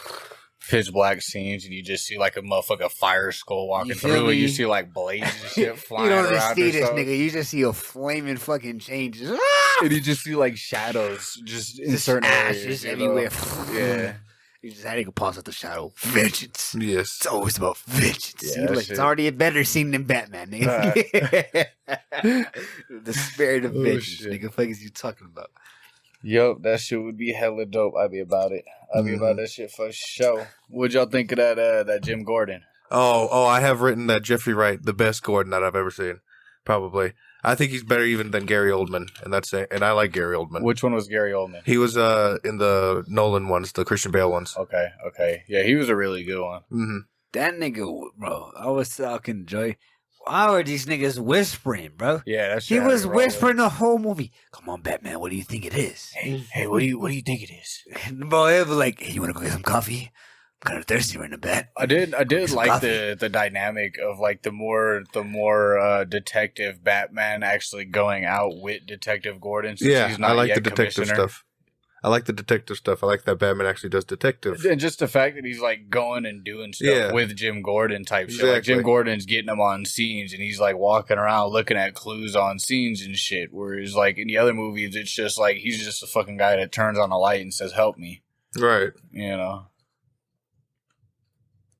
Pitch black scenes, and you just see like a motherfucker fire skull walking through, and you see like blades and shit flying around. You don't just see this nigga. You just see a flaming fucking chain. Just, and you just see like shadows just in certain areas everywhere. Yeah. You just had to pause at the shadow. Vengeance. Yes. It's always about vengeance. Yeah, it's already a better scene than Batman, nigga. The spirit of vengeance, nigga. Fuck is you talking about? Yup, that shit would be hella dope. I'd be about it. I'd be about that shit for sure. What'd y'all think of that Jim Gordan? Oh, I have written that Jeffrey Wright, the best Gordan that I've ever seen. Probably. I think he's better even than Gary Oldman, and I like Gary Oldman. Which one was Gary Oldman? He was in the Nolan ones, the Christian Bale ones. Okay. Yeah, he was a really good one. Mm-hmm. That nigga, bro, I was talking, Joy. Why are these niggas whispering, bro? Yeah, that's He was whispering the whole movie. Come on, Batman, what do you think it is? Hey, what do you think it is? Bro, it was like, hey, you want to go get some coffee? I'm kind of thirsty right in the bat. I did like coffee. the dynamic of like the more detective Batman actually going out with Detective Gordon. Since Yeah, he's not I like yet the detective commissioner. stuff. I like the detective stuff. I like that Batman actually does detective. And just the fact that he's like going and doing stuff with Jim Gordon type shit. Like Jim Gordon's getting him on scenes and he's like walking around looking at clues on scenes and shit. Whereas like in the other movies, it's just like he's just a fucking guy that turns on a light and says, "Help me." Right. You know.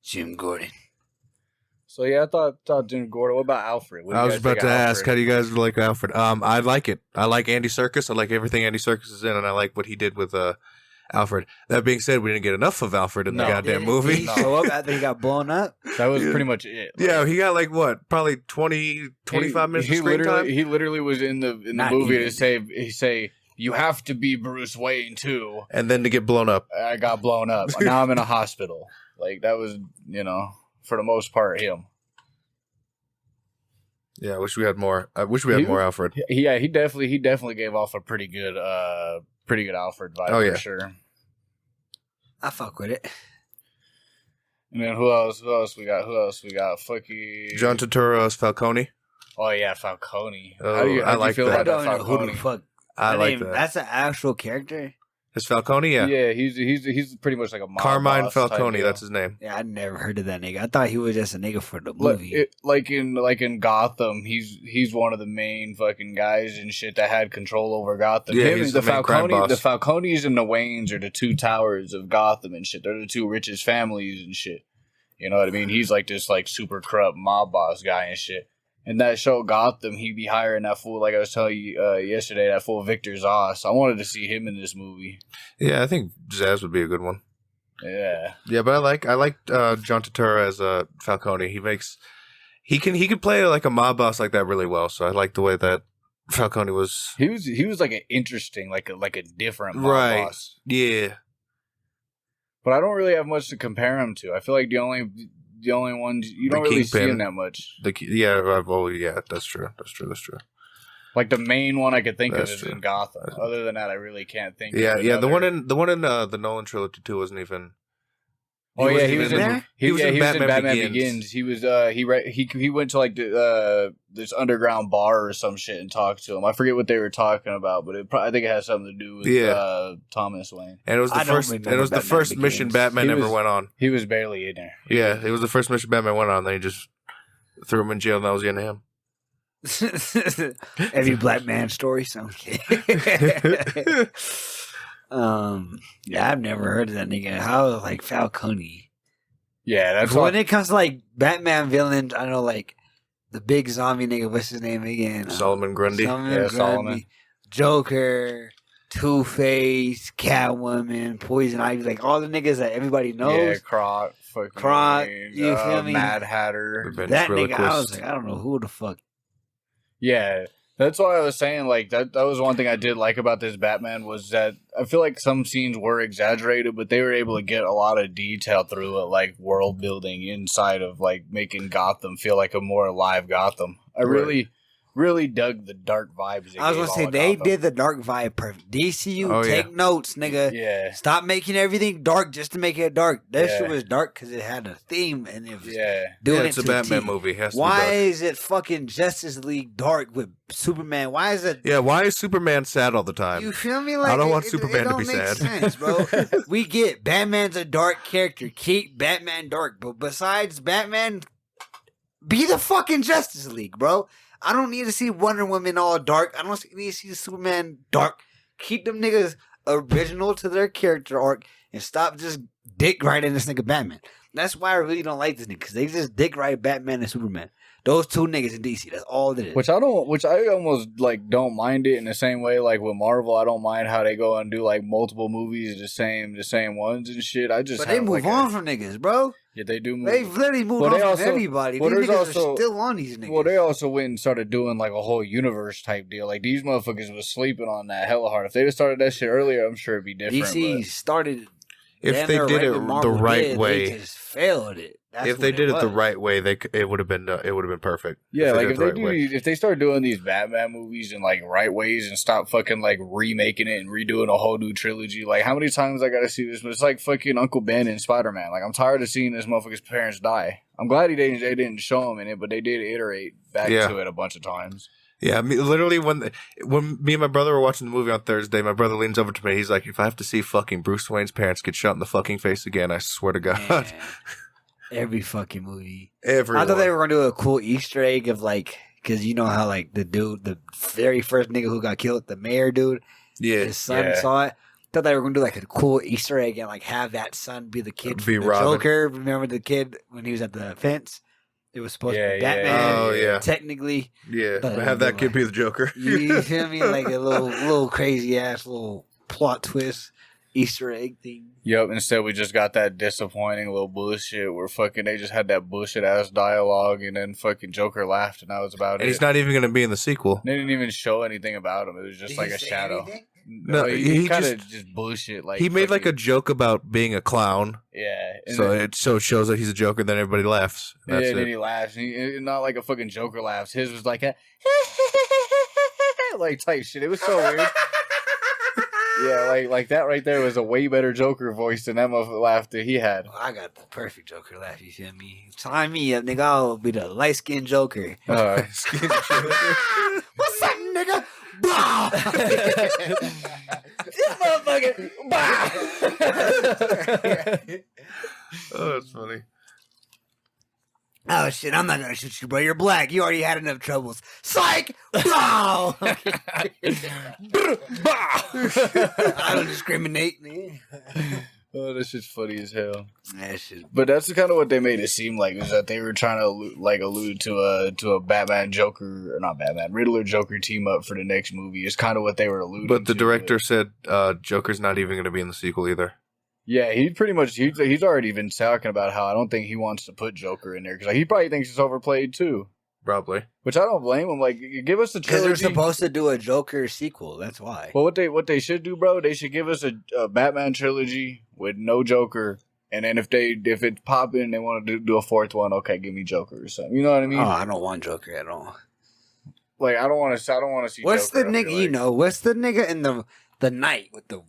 Jim Gordon. So yeah, I thought Jim Gordon. What about Alfred? What do I you was guys about think to of ask, Alfred? how do you guys like Alfred? I like it. I like Andy Serkis. I like everything Andy Serkis is in, and I like what he did with Alfred. That being said, we didn't get enough of Alfred in the goddamn movie. Did he show up after he got blown up? That was pretty much it. Like, Yeah, he got like what? Probably 20, 25 minutes of screen time. He literally was in the Not movie even. to say you have to be Bruce Wayne too. And then to get blown up. I got blown up. Now I'm in a hospital. Like that was, for the most part him. Yeah, I wish we had more. I wish we had more Alfred. Yeah, he definitely gave off a pretty good Alfred vibe for sure. I fuck with it. And then who else we got? Fucking John Turturro as Falcone. Oh yeah, Falcone. Oh, How do you like feel that. I about don't that know who Falcone? the fuck. I like that. That's an actual character. Is Falcone? Yeah. Yeah, he's pretty much like a mob Carmine boss type Falcone, deal. that's his name. Yeah, I never heard of that nigga. I thought he was just a nigga for the movie. Like in Gotham, he's one of the main fucking guys and shit that had control over Gotham. Yeah, Him he's and the main crime boss. The Falcones and the Waynes are the two towers of Gotham and shit. They're the two richest families and shit. You know what I mean? He's like this like super corrupt mob boss guy and shit. And that show Gotham, he'd be hiring that fool, like I was telling you yesterday, that fool Victor Zoss. I wanted to see him in this movie. Yeah, I think Zaz would be a good one. Yeah. Yeah, but I like John Turturro as Falcone. He can play like a mob boss like that really well. So I like the way that Falcone was. He was like an interesting, like a different mob boss. Yeah. But I don't really have much to compare him to. I feel like the only ones you don't really see him that much. That's true. Like the main one I could think That's of is true. in Gotham. Other than that, I really can't think. Yeah, of yeah. another. The one in the Nolan trilogy too wasn't even. Oh yeah, he was in there? He was in Batman Begins. He was he went to like this underground bar or some shit and talked to him. I forget what they were talking about, but I think it has something to do with Thomas Wayne. And it was the first mission Batman ever went on. He was barely in there. Yeah, it was the first mission Batman went on. Then he just threw him in jail, and that was the end of him. Every black man story. So yeah, I've never heard of that nigga. How like Falcone? Yeah, that's when it comes to like Batman villains, I know like the big zombie nigga. What's his name again? Solomon Grundy. Solomon. Joker, Two-Face, Catwoman, Poison Ivy, like all the niggas that everybody knows. Yeah, Croc, you feel me? Mad Hatter. That nigga, I was like, I don't know who the fuck. Yeah, that's why I was saying, like, that was one thing I did like about this Batman was that I feel like some scenes were exaggerated, but they were able to get a lot of detail through it, like world building inside of, like, making Gotham feel like a more alive Gotham. I really dug the dark vibes. I was going to say, they did the dark vibe perfect. DCU, take notes, nigga. Yeah. Stop making everything dark just to make it dark. That shit was dark because it had a theme and it was doing it's a Batman movie. It has to why be dark. is it fucking Justice League dark with Superman? Why is it? Yeah, why is Superman sad all the time? You feel me? Like I don't want Superman to be sad. Sense, bro. We get Batman's a dark character. Keep Batman dark. But besides Batman, be the fucking Justice League, bro. I don't need to see Wonder Woman all dark. I don't need to see Superman dark. Keep them niggas original to their character arc and stop just dick riding this nigga Batman. That's why I really don't like this nigga, because they just dick ride Batman and Superman. Those two niggas in DC. That's all it is. Which I almost like don't mind it in the same way like with Marvel. I don't mind how they go and do like multiple movies the same ones and shit. But they move on from niggas, bro. Yeah, they do move. They've literally moved on from everybody. These niggas are still on these niggas. Well, they also went and started doing like a whole universe type deal. Like these motherfuckers was sleeping on that hella hard. If they'd have started that shit earlier, I'm sure it'd be different. DC started. If they did it the right way. They just failed it. If they did it the right way, it would have been perfect. Yeah, if they start doing these Batman movies in like right ways and stop fucking like remaking it and redoing a whole new trilogy, like how many times I gotta see this? But it's like fucking Uncle Ben and Spider-Man. Like I'm tired of seeing this motherfucker's parents die. I'm glad they didn't show him in it, but they did iterate back to it a bunch of times. Yeah, I mean, literally when me and my brother were watching the movie on Thursday, my brother leans over to me. He's like, "If I have to see fucking Bruce Wayne's parents get shot in the fucking face again, I swear to God." Man. Every fucking movie. Everyone. I thought they were going to do a cool Easter egg of like, because you know how like the very first nigga who got killed, the mayor dude, his son saw it. Thought they were going to do like a cool Easter egg and like have that son be the kid from the Joker. Remember the kid when he was at the fence? It was supposed to be Batman. Oh, yeah. Technically. Yeah. Have that kid be the Joker. You feel me? Like a little crazy ass little plot twist Easter egg thing. Yep, instead we just got that disappointing little bullshit where fucking they just had that bullshit ass dialogue and then fucking Joker laughed and that was about it. And he's not even going to be in the sequel. They didn't even show anything about him. It was just like a shadow. Anything? No, he kind of just bullshit. Like he made like a joke about being a clown. Yeah. So it shows that he's a Joker. Then everybody laughs. That's and then he laughs. Not like a fucking Joker laughs. His was like a like type shit. It was so weird. Yeah, like that right there was a way better Joker voice than that motherfucker laugh that he had. Well, I got the perfect Joker laugh, you feel me? Sign me up, nigga. I'll be the light-skinned Joker. Skin Joker. What's up, nigga? Bah! This motherfucker. Bah! Oh, that's funny. Oh shit, I'm not gonna shoot you, bro. You're black. You already had enough troubles. Psych! Bow! I don't discriminate, man. Oh, that shit's funny as hell. That shit. But that's kind of what they made it seem like, is that they were trying to allude to a Batman Joker, or not Batman, Riddler Joker team up for the next movie. Is kind of what they were alluding to. But the director said Joker's not even going to be in the sequel either. Yeah, he pretty much he's already been talking about how I don't think he wants to put Joker in there because he probably thinks it's overplayed too. Probably, which I don't blame him. Like, give us the trilogy. Because they're supposed to do a Joker sequel. That's why. Well, what they should do, bro, they should give us a Batman trilogy with no Joker, and then if it's popping and they want to do a fourth one, okay, give me Joker or something. You know what I mean? Oh, I don't want Joker at all. Like, I don't want to see. What's Joker, the nigga? Like. You know, what's the nigga in the knight with the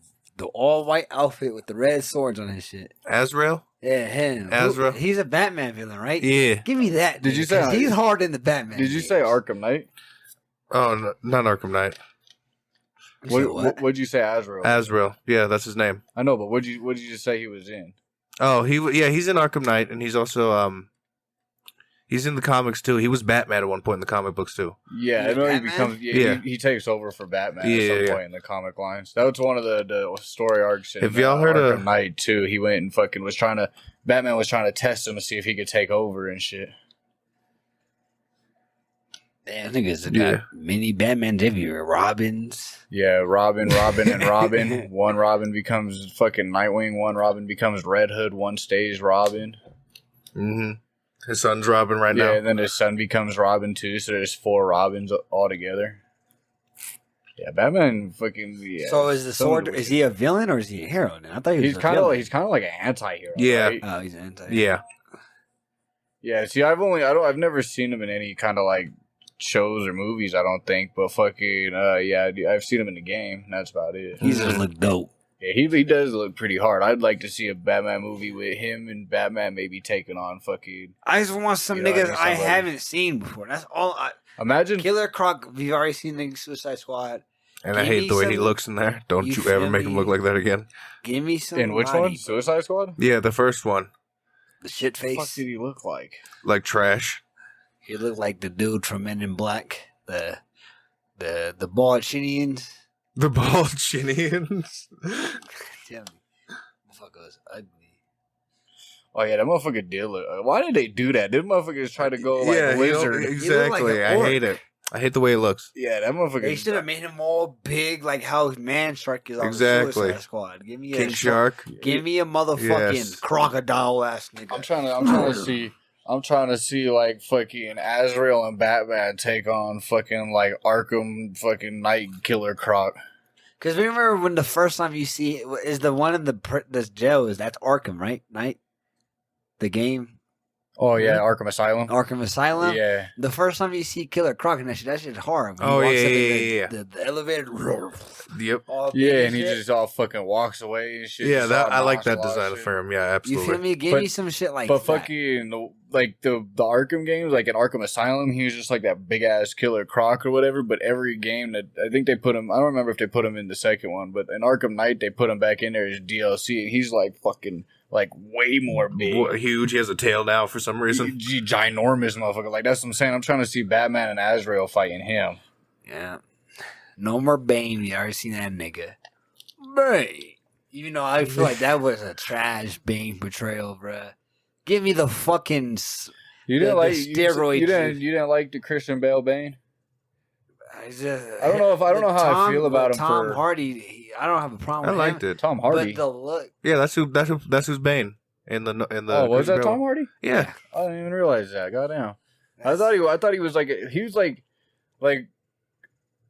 all white outfit with the red swords on his shit? Azrael? Yeah, him. Azrael. He's a Batman villain, right? Yeah. Give me that. Did you say he's hard in the Batman? Did you say Arkham Knight? Oh, no, not Arkham Knight. What'd you say, Azrael? Azrael. Yeah, that's his name. I know, but what'd you just say he was in? Oh, he's in Arkham Knight, and he's also he's in the comics too. He was Batman at one point in the comic books too. Yeah, I know he becomes. Yeah, he takes over for Batman at some point in the comic lines. That was one of the story arcs. Have y'all heard of Arkham Knight too? He went and fucking Batman was trying to test him to see if he could take over and shit. Damn, I think it's got many Batmans everywhere. Robins. Yeah, Robin, and Robin. One Robin becomes fucking Nightwing. One Robin becomes Red Hood. One stays Robin. Mm-hmm. His son's Robin right now. Yeah, and then his son becomes Robin too. So there's 4 Robins altogether. Yeah, Batman fucking. Yeah, so is the Sword? Is he a villain or is he a hero? Now I thought he's kind of like an anti-hero. Yeah. Right? Oh, he's an anti-hero. Yeah. Yeah. See, I've never seen him in any kind of like shows or movies. I don't think, but fucking yeah, I've seen him in the game. That's about it. He just look dope. Yeah, he does look pretty hard. I'd like to see a Batman movie with him and Batman maybe taking on fucking. I just want some niggas I haven't seen before. That's all. Imagine Killer Croc. We've already seen the Suicide Squad. And I hate the way he looks in there. Don't you ever make him look like that again. Give me some. In which one? Suicide Squad? Yeah, the first one. The shit face. What the fuck did he look like? Like trash. He looked like the dude from Men in Black. The bald Chinians. The bald Chinians. Tell me, motherfucker was ugly. Oh yeah, that motherfucker did look. Why did they do that? Did motherfuckers try to go like lizard? Exactly. Like I hate it. I hate the way it looks. Yeah, that motherfucker. They should have made him all big, like how Man Shark is on the Suicide Squad. Give me King Shark. Give me a motherfucking crocodile ass nigga. I'm trying to see like fucking Azrael and Batman take on fucking like Arkham fucking Night Killer Croc. Because remember when the first time you see it is the one in this jail that's Arkham, right? Night, the game. Oh yeah, Arkham Asylum. Arkham Asylum. Yeah. The first time you see Killer Croc and that shit's horror. When he Oh, walks yeah, up in yeah. the elevator. Yep. all big Yeah, and he shit. just all fucking walks away and shit. Yeah, just that all I like that nonchalant design shit. for him. Yeah, You absolutely. feel me? Give But- me some shit like But that. fucking like the Arkham games, like in Arkham Asylum, he was just like that big ass Killer Croc or whatever. But every game that I think they put him, I don't remember if they put him in the second one, but in Arkham Knight they put him back in there as DLC, and he's like fucking like way more big. Huge. He has a tail now for some reason. Ginormous motherfucker. Like that's what I'm saying. I'm trying to see Batman and Azrael fighting him. Yeah. No more Bane. We already seen that nigga. Bane. Even though I feel like that was a trash Bane portrayal, bruh. Give me the fucking... You didn't The like steroid You didn't. juice. You didn't like the Christian Bale Bane. I don't know how I feel about him Tom for- Hardy, I don't have a problem I with liked him. it. Tom Hardy. But the look... Yeah, that's who's Bane in the Oh, was that Tom Hardy? Yeah. I didn't even realize that. Goddamn. I thought he was like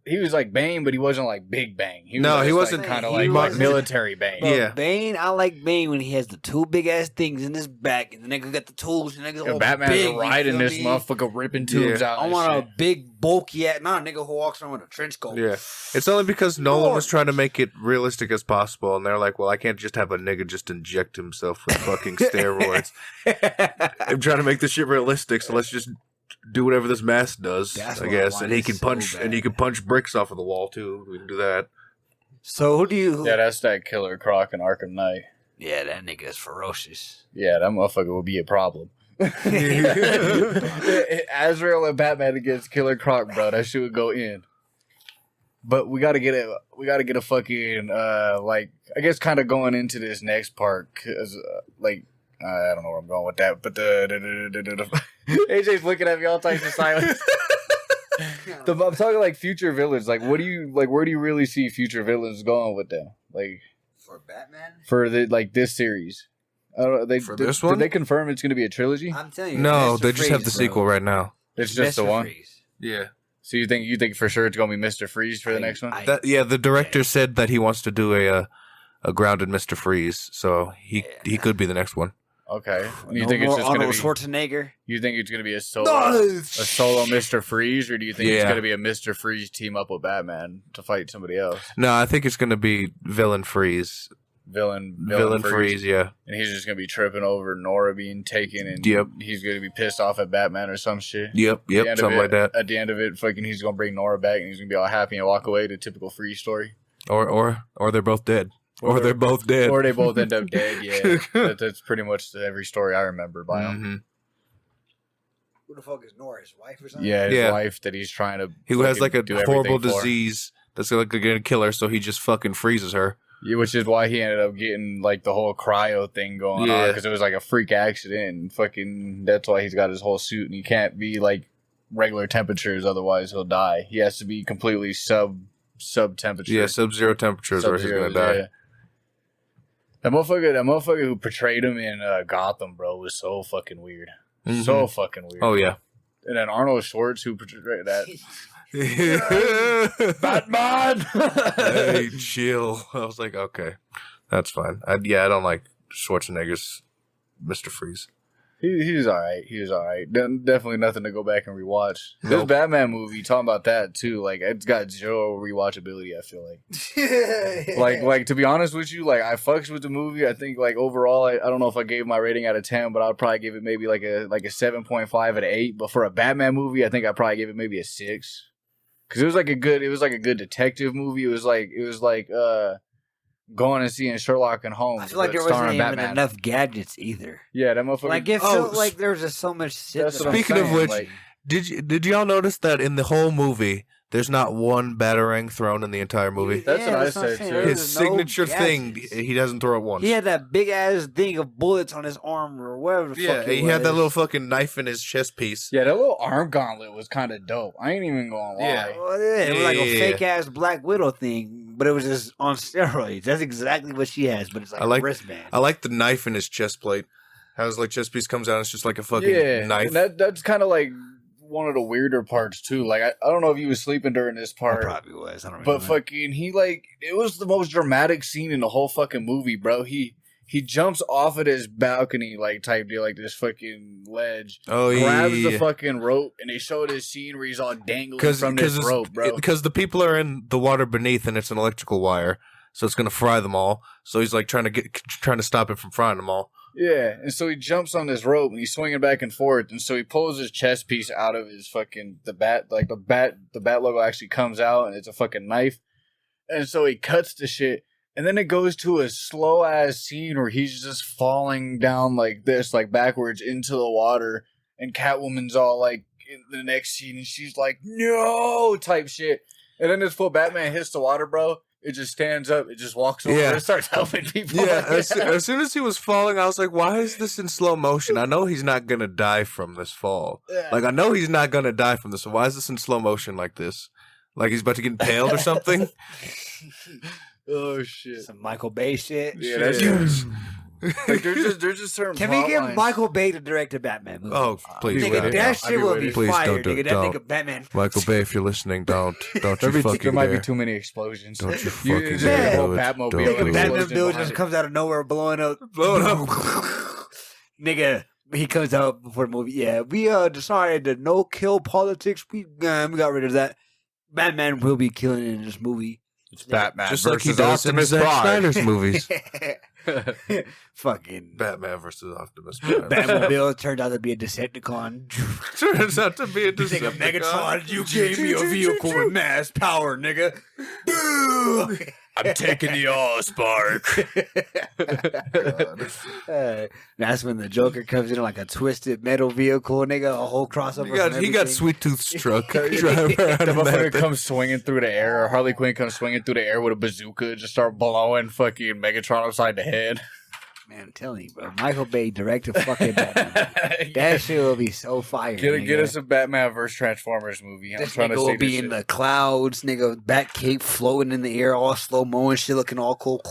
he was like Bane, but he wasn't like Big Bang. He was No, just he wasn't- kind of he like wasn't- military Bane. Bro, Yeah. Bane, I like Bane when he has the two big ass things in his back, and the nigga got the tools, and the nigga Yeah, all Batman's big, you riding feel this me? motherfucker, ripping tubes out. I and want shit. a big, bulky ass, not a nigga who walks around with a trench coat. Yeah. It's only because Nolan was trying to make it realistic as possible, and they're like, well, I can't just have a nigga just inject himself with fucking steroids. I'm trying to make this shit realistic, so let's just do whatever this mask does, That's I what I guess. wanted And he can so punch, bad. and he can punch bricks off of the wall too. We can do that. So who do you? Yeah, that's that Killer Croc in Arkham Knight. Yeah, that nigga is ferocious. Yeah, that motherfucker would be a problem. Azrael and Batman against Killer Croc, bro. That shit would go in. But we gotta get it. We gotta get a fucking like I guess kind of going into this next part because like I don't know where I'm going with that. But the AJ's looking at me all types of silence. I'm talking like future villains. Like what do you like? Where do you really see future villains going with them? Like For Batman? for the like this series. I don't know. They For did, this one? Did they confirm it's going to be a trilogy? I'm telling you. No, Mr. they just have Freeze, the bro. sequel right now. It's just the Mr. one. Freeze. Yeah. So you think for sure it's going to be Mr. Freeze for the next one? Yeah, the director said that he wants to do a grounded Mr. Freeze, so he could be the next one. Okay. And you No think it's more just going to Arnold be? Schwarzenegger? You think it's going to be a solo Mr. Freeze, or do you think it's Yeah. going to be a Mr. Freeze team up with Batman to fight somebody else? No, I think it's going to be Villain Freeze. Villain Freeze, yeah. and he's just going to be tripping over Nora being taken, and Yep. he's going to be pissed off at Batman or some shit. Yep, At the end of something it- like that. At the end of it, fucking, he's going to bring Nora back, and he's going to be all happy and walk away. The typical Freeze story. Or they're both dead. Or they're both dead. Or they both end up dead. Yeah, that's pretty much every story I remember by him. Mhm. Who the fuck is Nora? His wife or something? Yeah, his Yeah. wife that he's trying to. He has fucking like a do everything horrible for. disease that's like going to kill her, so he just fucking freezes her. Yeah, which is why he ended up getting like the whole cryo thing going on Yeah. because it was like a freak accident. And fucking, that's why he's got his whole suit, and he can't be like regular temperatures, otherwise he'll die. He has to be completely sub temperature. Yeah, sub-zero temperatures where he's going to die. Yeah. That motherfucker who portrayed him in Gotham, bro, was so fucking weird. Mhm. So fucking weird. Oh, yeah. And then Arnold Schwartz, who portrayed that. Batman! Hey, chill. I was like, okay, that's fine. I don't like Schwarzenegger's Mr. Freeze. He was alright. He was alright. Definitely nothing to go back and rewatch. This Nope. Batman movie, talking about that too, like it's got zero rewatchability, I feel like. Like to be honest with you, like I fucks with the movie. I think like overall I don't know if I gave my rating out of 10, but I'd probably give it maybe like a 7.5 out of 8. But for a Batman movie, I think I'd probably give it maybe a 6. Cause it was like a good detective movie. It was like going and seeing Sherlock and Holmes. I feel like but there wasn't starring even Batman. enough gadgets either. Yeah, that motherfucker. Like it felt like there was just so much shit. That's that what I'm Speaking of saying, which, like- did y'all notice that in the whole movie, there's not one batarang thrown in the entire movie? That's what I I'm said, saying. too. There His was no signature thing, gadgets. he doesn't throw it once. He had that big ass thing of bullets on his arm or whatever the Yeah, fuck it he had that was. little fucking knife in his chest piece. Yeah, that little arm gauntlet was kind of dope. I ain't even gonna lie. Yeah. Well, yeah, it was like a Yeah. fake ass Black Widow thing, but it was just on steroids. That's exactly what she has, but it's like I like- a wristband. I like the knife in his chest plate. How his like chest piece comes out, it's just like a fucking Yeah, knife. and that's kind of like one of the weirder parts too. Like I don't know if you was sleeping during this I part, probably was. I don't but remember. fucking he like it was the most dramatic scene in the whole fucking movie, bro. He He jumps off of this balcony, like, type deal, like this fucking ledge. Oh, grabs yeah. the fucking rope, and they show this scene where he's all dangling from this rope, bro. Because the people are in the water beneath, and it's an electrical wire, so it's gonna fry them all. So he's like trying to stop it from frying them all. Yeah, and so he jumps on this rope, and he's swinging back and forth, and so he pulls his chest piece out of his fucking the bat logo actually comes out, and it's a fucking knife, and so he cuts the shit. And then it goes to a slow ass scene where he's just falling down like this, like backwards into the water. And Catwoman's all like in the next scene, and she's like, "No!" type shit. And then this full Batman hits the water, bro. It just stands up. It just walks over and starts helping people. Yeah, as soon as he was falling, I was like, why is this in slow motion? I know he's not going to die from this fall. Yeah. Like, I know he's not going to die from this. So why is this in slow motion like this? Like he's about to get impaled or something? Oh shit! Some Michael Bay shit. Yeah, that's just, like there's just certain. Can we get lines. Michael Bay to direct a Batman movie? Oh, please. Nigga, that shit will be Please fire. don't do Nigga, it. that Don't. nigga Batman. Michael Bay, if you're listening, don't you fucking There might dare. be too many explosions. Don't you fucking just dare get a whole do it. Batmobile Don't and do Nigga, it. Batman explosion build behind just it. comes out of nowhere, blowing up. Nigga, he comes out before the movie. Yeah, we decided to no kill politics. We got rid of that. Batman will be killing in this movie. It's Batman Just like he versus does in Optimus Zack Prime. Snyder's movies. Fucking Batman versus Optimus Prime. Batmobile turned out to be a Decepticon. Turns out to be a Nigga, Decepticon. Megatron, you gave me a vehicle with mass power, nigga. Boo! I'm taking the Allspark. That's when the Joker comes in like a twisted metal vehicle, nigga. A whole crossover. He got Sweet Tooth struck. Driver The out of motherfucker that comes swinging through the air, or Harley Quinn comes swinging through the air with a bazooka, just start blowing fucking Megatron upside the head. Man, I'm telling you, bro. Michael Bay directed fucking Batman. That shit will be so fire. Get us a Batman vs Transformers movie. I'm This trying nigga to will see be this in shit. the clouds, nigga. Batcape floating in the air, all slow mo and shit, looking all cool.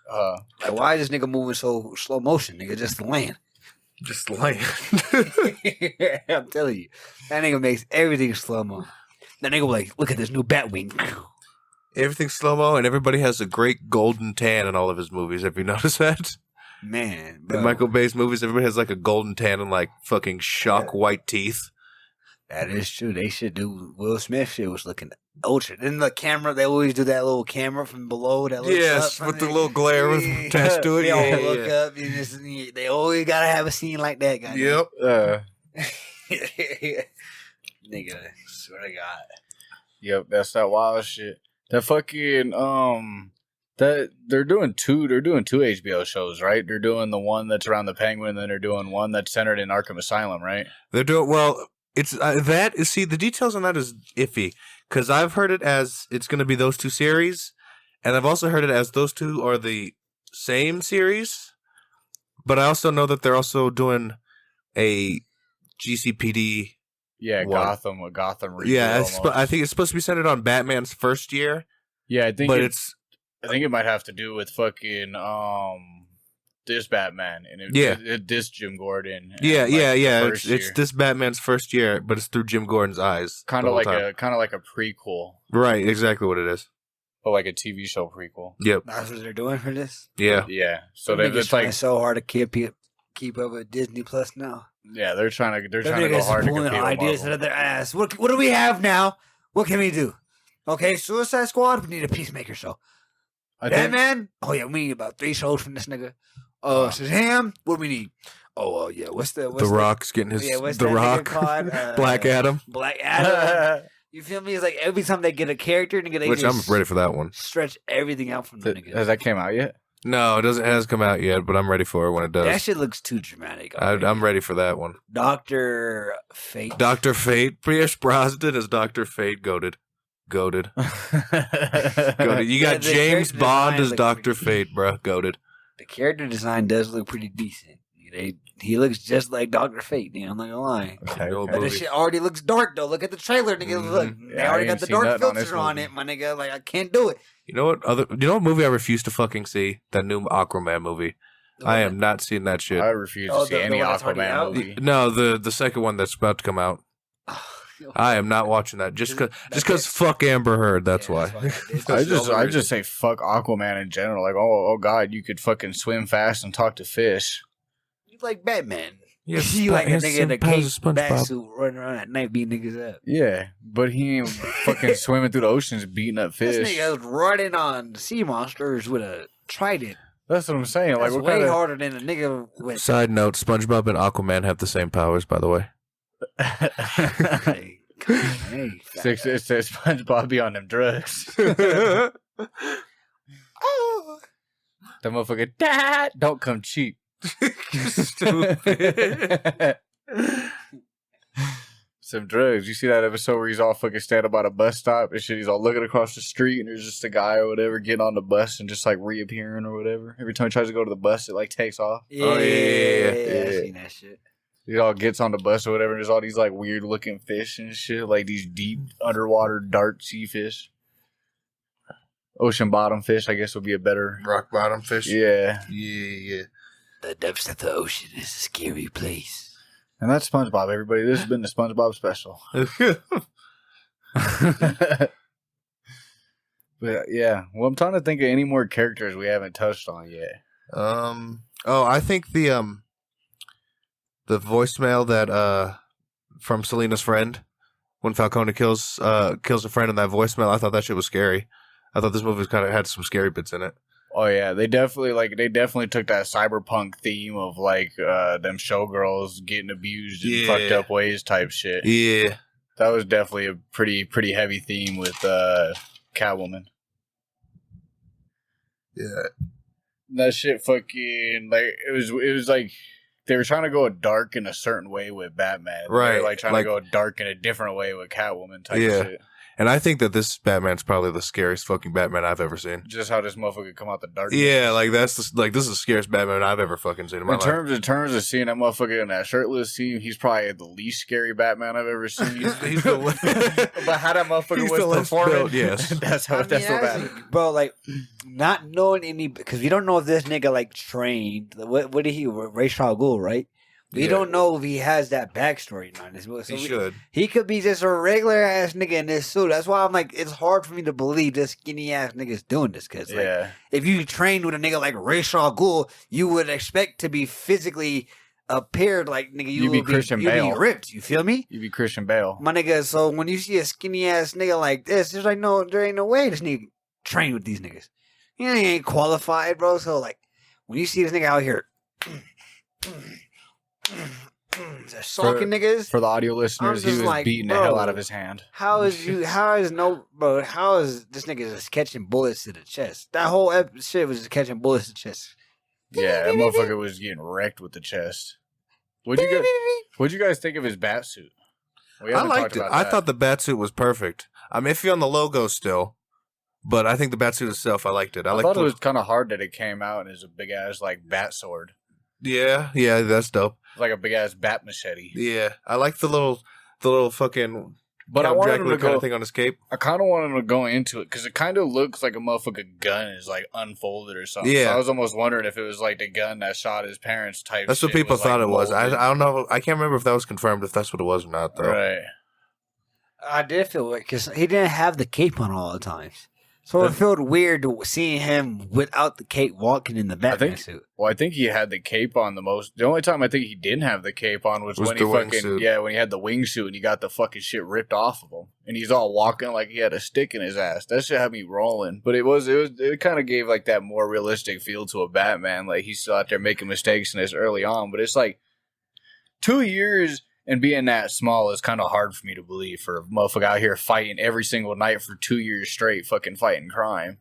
Like, why is this nigga moving so slow motion, nigga? Just land. Just land. I'm telling you, that nigga makes everything slow mo. That nigga will like, look at this new Batwing. Everything's slow-mo, and everybody has a great golden tan in all of his movies. Have you noticed that? Man, In bro. Michael Bay's movies, everybody has like a golden tan and like fucking shock white teeth. That is true. They should do Will Smith shit was looking ultra. Then the camera, they always do that little camera from below that looks Yes, up with the from little glare attached to it. They all Yeah, look yeah. up. They always gotta have a scene like that, guy. Yep. Nigga, swear to God. Yep, that's that wild shit. That fucking that they're doing two HBO shows, right? They're doing the one that's around the Penguin, and then they're doing one that's centered in Arkham Asylum, right? They're doing well. It's see the details on that is iffy because I've heard it as it's going to be those two series, and I've also heard it as those two are the same series. But I also know that they're also doing a GCPD. Yeah, One. a Gotham. reboot Yeah, almost. I think it's supposed to be centered on Batman's first year, yeah, I think but I think it might have to do with fucking this Batman and this Jim Gordon. And yeah. the It's first year. this Batman's first year, but it's through Jim Gordon's eyes. kind the of whole like time. a prequel, Right, exactly what it is. but like a TV show prequel. Yep. That's what they're doing for this. Yeah. Yeah, so Them niggas it's trying like so hard to keep up with Disney Plus now. yeah, they're trying to Them go niggas hard to pulling compete with ideas Marvel. out of their ass. What do we have now? What can we do? Okay, Suicide Squad. We need a Peacemaker show. I think Batman. Oh yeah, we need about 3 shows from this nigga. Shazam. What do we need? Oh yeah, what's The Rock's getting his what's The that nigga Rock, called? Black Adam, Black Adam. You feel me? It's like every time they get a character, nigga, they which I'm just ready for that one. stretch everything out from the nigga. has that came out yet? No, it hasn't come out yet, but I'm ready for it when it That does. shit looks too dramatic. already. I'm ready for that one. Dr. Fate. Dr. Fate, Pierce Brosnan as Dr. Fate, goated. You got The James character Bond design as looks Dr. pretty- Fate, bruh, goated. The character design does look pretty decent. He looks just like Dr. Fate, I'm not gonna lie. Okay, Old But movie. this shit already looks dark though. Look at the trailer, nigga. Mhm. Look, they Yeah, I already ain't got the seen dark nothing on this filter on movie. it, my nigga. Like I can't do it. You know what movie I refuse to fucking see? That new Aquaman movie. I am not seeing that shit. I refuse Oh, to see the any one that's already Aquaman out? movie. No, the second one that's about to come out. I am not watching that just because fuck Amber Heard. That's why. I just say fuck Aquaman in general. Like, oh God, you could fucking swim fast and talk to fish. You like Batman. Yes, You like a nigga in a cape SpongeBob. bat suit running around at night beating niggas up. Yeah, but he ain't fucking swimming through the oceans beating up fish. This nigga was running on sea monsters with a trident. That's what I'm saying. That's Like, way harder than a nigga with. Side note: SpongeBob and Aquaman have the same powers, by the way. Hey, it says SpongeBob be on them drugs. oh. The motherfucker, Dad, don't come cheap. Stupid. Some drugs. You see that episode where he's all fucking standing by the bus stop and shit? He's all looking across the street and there's just a guy or whatever getting on the bus and just like reappearing or whatever. Every time he tries to go to the bus, it like takes off. Yeah, Oh, I yeah. seen that shit. He all gets on the bus or whatever and there's all these like weird looking fish and shit, like these deep underwater dark sea fish. Ocean bottom fish, I guess, would be a better. Rock bottom fish. Yeah. Yeah. The depths of the ocean is a scary place. And that's SpongeBob, everybody. This has been the SpongeBob special. But yeah, well, I'm trying to think of any more characters we haven't touched on yet. I think the voicemail that from Selena's friend when Falcone kills a friend in that voicemail, I thought that shit was scary. I thought this movie kind of had some scary bits in it. Oh yeah, they definitely took that cyberpunk theme of like them showgirls getting abused in fucked up ways type shit. Yeah, that was definitely a pretty heavy theme with Catwoman. Yeah, that shit fucking like it was like they were trying to go dark in a certain way with Batman, right? They were like trying to go dark in a different way with Catwoman type shit. And I think that this Batman's probably the scariest fucking Batman I've ever seen. Just how this motherfucker come out the darkness. Yeah, like this is the scariest Batman I've ever fucking seen in my life. In terms of seeing that motherfucker in that shirtless scene, he's probably the least scary Batman I've ever seen. He's the but how that motherfucker was performing, yes, that's what bad. Bro, like not knowing any because we don't know if this nigga like trained. What did he? Ra's al Ghul, right? We don't know if he has that backstory on this. So he should. He could be just a regular ass nigga in this suit. That's why I'm like, it's hard for me to believe this skinny ass nigga's doing this. Cause like, if you trained with a nigga like Ra's al Ghul, you would expect to be physically appeared like nigga. You'd be Christian Bale. You'd be ripped. You feel me? You'd be Christian Bale, my nigga. So when you see a skinny ass nigga like this, there's like there ain't no way this nigga trained with these niggas. He ain't qualified, bro. So like, when you see this nigga out here. Sulking niggas. For the audio listeners, he was like, beating the hell out of his hand. How is this nigga just catching bullets to the chest? That whole shit was just catching bullets to the chest. Yeah, that motherfucker was getting wrecked with the chest. What'd you guys think of his bat suit? I liked it. I thought the bat suit was perfect. I'm iffy on the logo still, but I think the bat suit itself, I liked it. I thought it was kind of hard that it came out and is a big ass like bat sword. Yeah, that's dope. Like a big ass bat machete. Yeah, I like the little fucking. But I wanted him to kind of thing on his cape. I kind of wanted him to go into it because it kind of looks like a motherfucking gun is like unfolded or something. Yeah, so I was almost wondering if it was like the gun that shot his parents type. That's what people thought it was. I don't know. I can't remember if that was confirmed. If that's what it was or not, though. Right. I did feel weird because he didn't have the cape on all the times. So it felt weird seeing him without the cape walking in the Batman suit. Well, I think he had the cape on the most. The only time I think he didn't have the cape on was when he fucking when he had the wingsuit and he got the fucking shit ripped off of him and he's all walking like he had a stick in his ass. That shit had me rolling. But it kind of gave like that more realistic feel to a Batman. Like he's still out there making mistakes in this early on, but it's like 2 years. And being that small is kind of hard for me to believe for a motherfucker out here fighting every single night for 2 years straight, fucking fighting crime.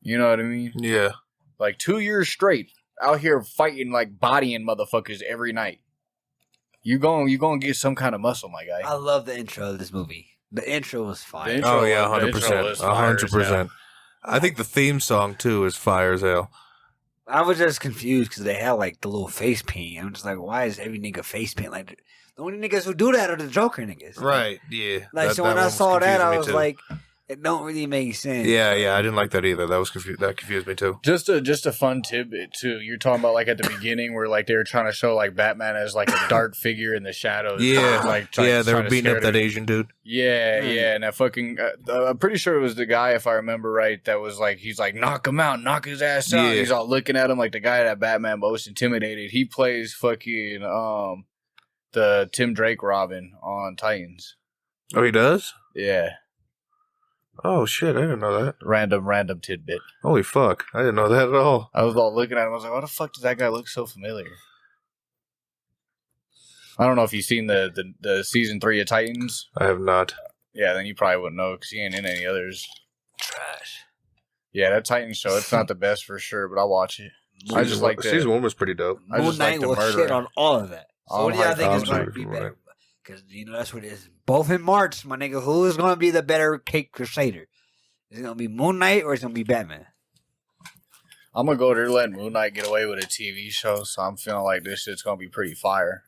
You know what I mean? Yeah. Like 2 years straight out here fighting, like bodying motherfuckers every night. You gonna get some kind of muscle, my guy. I love the intro of this movie. The intro was fire. 100%. 100%. I think the theme song too is fire as hell. I was just confused because they had like the little face paint. I'm just like, why is every nigga face paint like the only niggas who do that are the Joker niggas? Right? Yeah. Like so when I saw that, I was like, It don't really make sense. Yeah, I didn't like that either. That confused me too. Just a fun tidbit too. You're talking about like at the beginning where like they were trying to show like Batman as like a dark figure in the shadows. Yeah, like they were beating up that Asian dude. Yeah, and that fucking. I'm pretty sure it was the guy, if I remember right, that was like he's like knock him out, knock his ass out. Yeah. He's all looking at him like the guy that Batman most intimidated. He plays fucking the Tim Drake Robin on Titans. Oh, he does? Yeah. Oh shit! I didn't know that. Random tidbit. Holy fuck! I didn't know that at all. I was all looking at him. I was like, "Why the fuck does that guy look so familiar?" I don't know if you've seen the season 3 of Titans. I have not. Yeah, then you probably wouldn't know because he ain't in any others. Trash. Yeah, that Titans show. It's not the best for sure, but I'll watch it. I just like that. Season 1 was pretty dope. I Moon just like Knight the will murder. shit on all of that. So what do y'all think is I'm going to sorry be for better? Because that's what it is. Both in March, my nigga. Who is going to be the better Cake Crusader? Is it going to be Moon Knight or is it going to be Batman? I'm gonna go there letting Moon Knight get away with a TV show, so I'm feeling like this shit's gonna be pretty fire.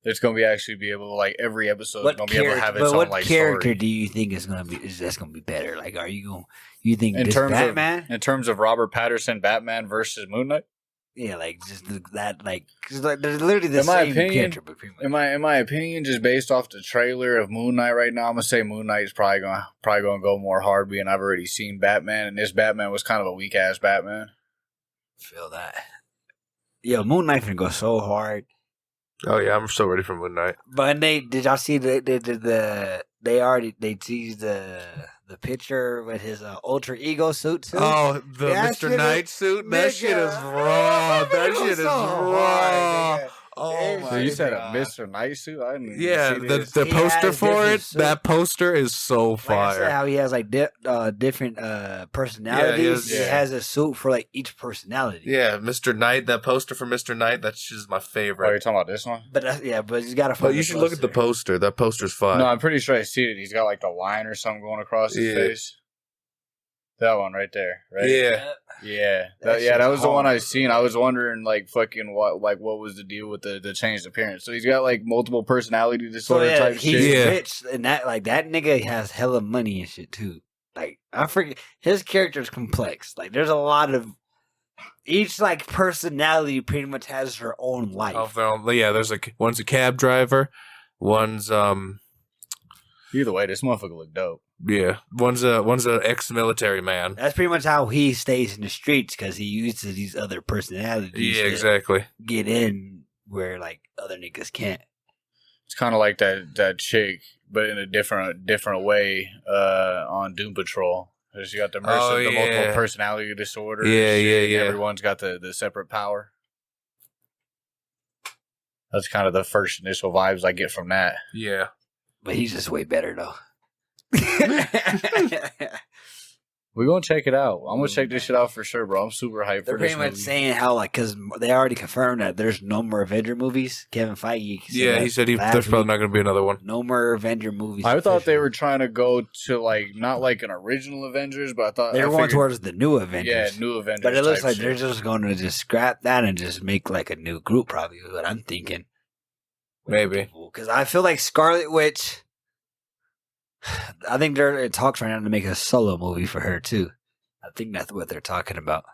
It's gonna be actually be able to like every episode is gonna be able to have its own what like character story. do you think is going to be? Is that's going to be better? Like, are you going? You think In this terms Batman? in terms of Robert Pattinson Batman versus Moon Knight? Yeah, like just that, like, cause like they're literally the In my same opinion- character, but pretty much. In my opinion, just based off the trailer of Moon Knight right now, I'm gonna say Moon Knight is probably gonna go more hard, being I've already seen Batman, and this Batman was kind of a weak ass Batman. Feel that. Yo, Moon Knight finna go so hard. Oh yeah, I'm so ready for Moon Knight. But did y'all see they teased the picture with his alter ego suit too? Oh, the That Mr. shit Knight is- suit? That shit is Nigga. raw. That It shit was is so raw. hard, Oh nigga. my So you said a God. Mr. Knight suit? I didn't even Yeah, see the this. the He poster has for different it. suits. That poster is so Like I said, fire. how he has like different personalities. Yeah, He yeah. has a suit for like each personality. Yeah, Mr. Knight. That poster for Mr. Knight. That's just my Oh, you're favorite. talking about this one? But but you gotta find. But you should look at the poster. That poster's fire. No, I'm pretty sure I see it. He's got like the line or something going across his Yeah. face. That one right there, right? Yeah. Yeah, That that was shit's the one I hard, seen. bro. I was wondering, like, fucking what was the deal with the changed appearance? So he's got like multiple personality So disorder yeah, type he's shit. Yeah. rich, and that nigga has hella money and shit too. Like I forget, his character's complex. Like there's a lot of each like personality pretty much has her own life. Yeah, there's one's a cab driver, one's Either way, this motherfucker look dope. yeah, one's a ex-military man. That's pretty much how he stays in the streets because he uses these other personalities. Yeah, to exactly. Get in where like other niggas can't. It's kind of like that chick, but in a different way on Doom Patrol. She got the Oh, the multiple yeah. personality disorder. Yeah, and shit, yeah. and everyone's got the separate power. That's kind of the first initial vibes I get from that. Yeah. But he's just way better though. We're gonna check it out. I'm gonna check this shit out for sure, bro. I'm super hyped They're for this pretty much movie. saying how like because they already confirmed that there's no more Avenger movies. Kevin Feige. Yeah, he said last there's probably week. not going to be another one. No more Avenger movies. I thought they officially. were trying to go to like not like an original Avengers, but I thought They were I going figured- towards the new Avengers. yeah, new Avengers. But it looks type like shit. they're just going to just scrap that and just make like a new group. Probably is what I'm thinking. Maybe. Because I feel like Scarlet Witch. I think they're in talks right now to make a solo movie for her too. I think that's what they're talking about.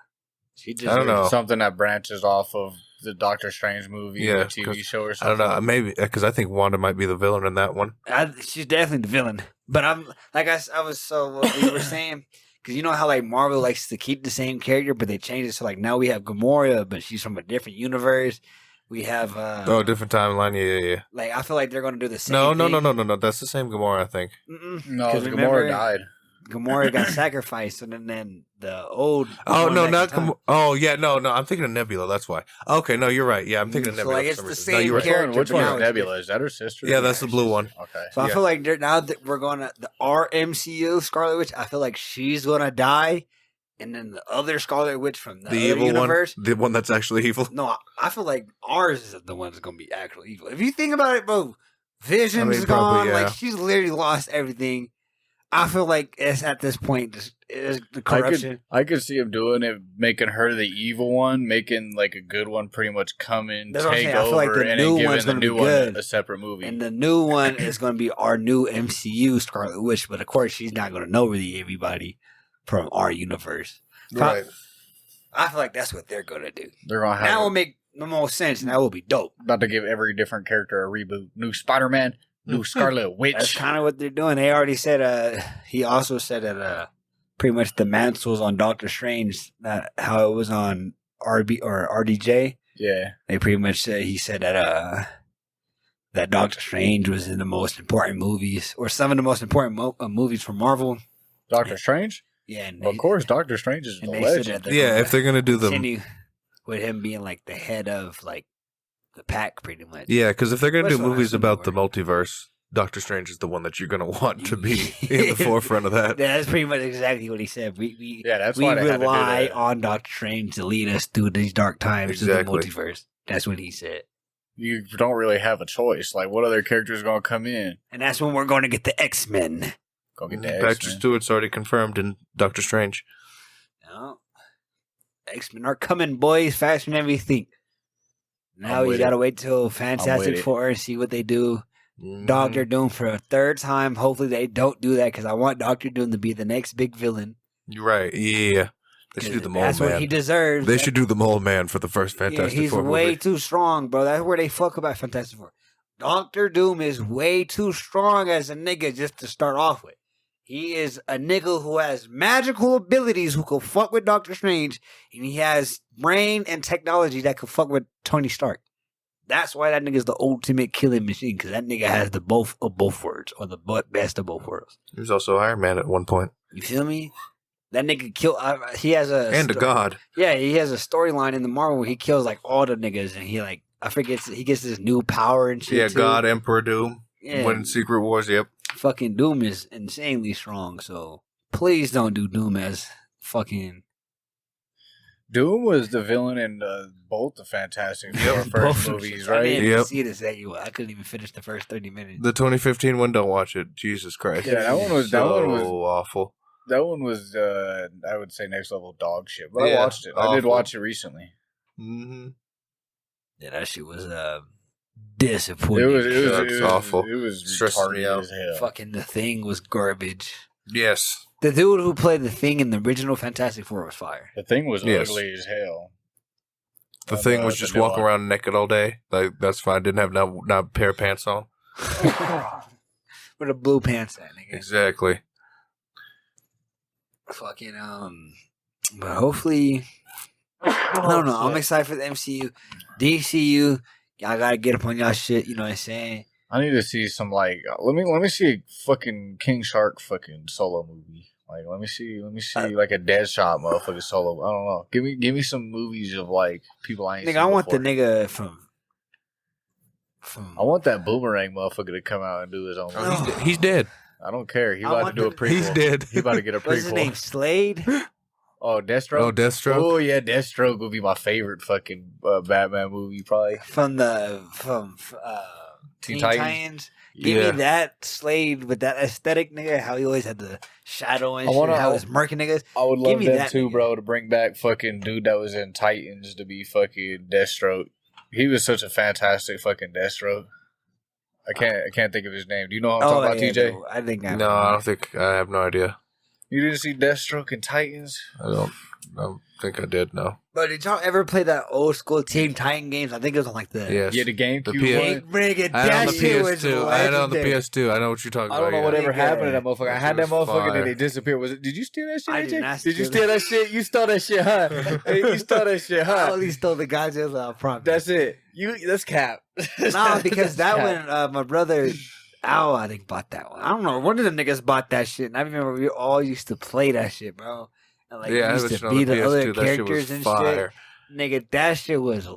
She just I don't know. something that branches off of the Doctor Strange movie, Yeah, or TV 'cause show, or I something. don't know. Maybe because I think Wanda might be the villain in that one. She's definitely the villain. But I'm like I was so what we were saying because you know how like Marvel likes to keep the same character, but they changed it so like now we have Gamora, but she's from a different universe. We have Different timeline. Yeah. like I feel like they're gonna do the same. No. thing. That's the same Gamora, I think. No, 'Cause Gamora remember, died. Gamora got sacrificed, and then the old. Oh going no, back not in time. Gamora. Oh yeah, no. I'm thinking of Nebula. That's why. Okay, no, you're right. Yeah, I'm thinking of So, Nebula. like, for it's some the reason. No, same you're right. character. Which one now is it's- Nebula? Is that her sister? Yeah, that's the blue one. Okay. So I Yeah. feel like now that we're going to the RMCU Scarlet Witch, I feel like she's gonna die, and then the other Scarlet Witch from the The other evil universe. one, the one that's actually evil. No, I feel like ours is the one that's gonna be actually evil. If you think about it, bro, Vision's I mean, probably, gone. yeah. Like she's literally lost everything. I feel like it's at this point is the corruption. I could see him doing it, making her the evil one, making like a good one pretty much come in, That's what I'm take saying. I feel like over, the and new then one's giving the gonna new be one good. a separate movie. And the new one is going to be our new MCU Scarlet Witch, but of course she's not going to know really everybody from our universe. Right. I feel like that's what they're going to do. They're gonna have That will make the most sense, and that will be dope. about to give every different character a reboot. New Spider-Man, new Scarlet Witch. That's kind of what they're doing. They already said. He also said that pretty much the mantles on Doctor Strange, how it was on RB or RDJ. Yeah, They pretty much said he said that that Doctor Strange was in the most important movies or some of the most important movies for Marvel. Doctor Strange. Yeah, and Of course, Doctor Strange is and the they said legend. that Yeah, if they're gonna do them, continue with him being like the head of like the pack, pretty much. yeah, because if they're gonna That's do what I movies assumed about they the were. multiverse, Doctor Strange is the one that you're gonna want to be in the forefront of that. Yeah, that's pretty much exactly what he said. We Yeah, that's we why they had to do rely that. on Doctor Strange to lead us through these dark times Exactly. through the multiverse. That's what he said. You don't really have a choice. Like, what other characters going to come in? And that's when we're going to get the X-Men. Go get the Patrick X-Men. Stewart's already confirmed in Doctor Strange. No. X-Men are coming, boys, faster than we think. Now I'm we with got to it. wait till Fantastic it. Four and see what they do. Mhm. Doctor Doom for a third time. Hopefully they don't do that because I want Doctor Doom to be the next big villain. You're right. Yeah, they should do the Mole That's what he Man. deserves. They should do the Mole Man for the first Fantastic he's Four way movie. too strong, bro. That's where they fuck about Fantastic Four. Doctor Doom is way too strong as a nigga just to start off with. He is a nigga who has magical abilities who can fuck with Doctor Strange, and he has brain and technology that can fuck with Tony Stark. That's why that nigga is the ultimate killing machine, because that nigga has the both of both worlds, or the best of both worlds. He was also Iron Man at one point, You feel me? That nigga kill. He has a and a god. Yeah, he has a storyline in the Marvel where he kills like all the niggas, and he like I forget he gets this new power and shit. Yeah, too. God, Emperor Doom. Yeah, When Secret Wars, yep. fucking Doom is insanely strong. So please don't do Doom as fucking. Doom was the villain in both the Fantastic Four Both first of movies, them. I right? didn't Yep. see this at you. I couldn't even finish the first 30 minutes. The 2015 one, don't watch it. Jesus Christ. Yeah, that one was so awful. That one was I would say next level dog shit. But I Yeah, watched it. I did awful. watch it recently. Mm-hmm. Yeah, that shit was disappointing. It was awful. It was Stressing me retarded out. as hell. Fucking The Thing was garbage. Yes. The dude who played The Thing in the original Fantastic Four was fire. The thing was Yes. ugly as hell. The thing was the just new walking one. around naked all day. Like, that's fine. Didn't have not a pair of pants on. With a blue pants at, nigga. Exactly. Fucking but hopefully I don't know. I'm excited for the MCU. DCU, y'all gotta get up on y'all shit, you know what I'm saying? I need to see some like let me see a fucking King Shark fucking solo movie. Like let me see like a Deadshot motherfucking solo. I don't know. Give me some movies of like people I ain't Nigga, seen I want before. the nigga from I want that Boomerang motherfucker to come out and do his own movie. Oh, He's dead. I don't care. He I about want to do a the- prequel. He's dead. He about to get a what's his name? prequel. Slade? Oh, Deathstroke. Oh, Deathstroke? Oh yeah, Deathstroke would be my favorite fucking Batman movie probably. From Teen Titans? Titans. Give Yeah. me that Slade with that aesthetic, nigga. How he always had the shadow and I shit. wanna- How he's murking niggas. I would Give love me them that too, nigga. bro, to bring back fucking dude that was in Titans to be fucking Deathstroke. He was such a fantastic fucking Deathstroke. I can't think of his name. Do you know what I'm talking about, yeah, TJ? no, I think No, I don't think. I have no idea. You didn't see Deathstroke in Titans? I don't think I did, no. But did y'all ever play that old school Team Titan games? I think it was on like the Yes. Yeah, the GameCube The PS one. Bring it. I had it on That the shit was PS2. I had it on the legendary. PS2. I know what you're talking I about. don't know yeah. whatever Nigga. happened to that motherfucker. I That had that shit was motherfucker and then fire. it disappeared. Was it? Did you steal that shit? I did AJ? not Did you steal steal that shit? You stole that shit, huh? Hey, you stole that shit, I huh? only stole the Godzilla prompt. That's it. That's cap. No, because that That's cap. one, my brother Al, I think bought that one. I don't know. One of the niggas bought that shit, and I remember we all used to play that shit, bro. And like Yeah, I used was to on be the the other PS2. That shit characters was and fire. shit. Nigga, that shit was.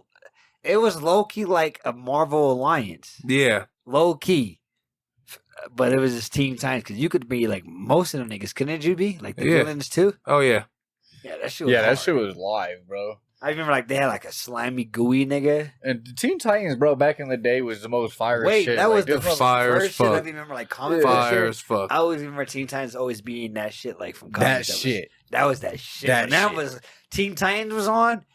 It was low key like a Marvel Alliance, Yeah. low key. But it was just Teen Titans because you could be like most of them niggas, couldn't you be like the Yeah. villains too? Oh, yeah. Yeah, that shit. Was Yeah, that hard. shit was live, bro. I remember like they had like a slimy, gooey nigga. And the Teen Titans, bro, back in the day was the most fire Wait, shit. that Like, was the this was fire as first shit I fuck. remember like comic Fire book as shit. fuck. I always remember Teen Titans always being that shit like from that comics. shit. That was that shit. That When that shit. was Teen Titans was on.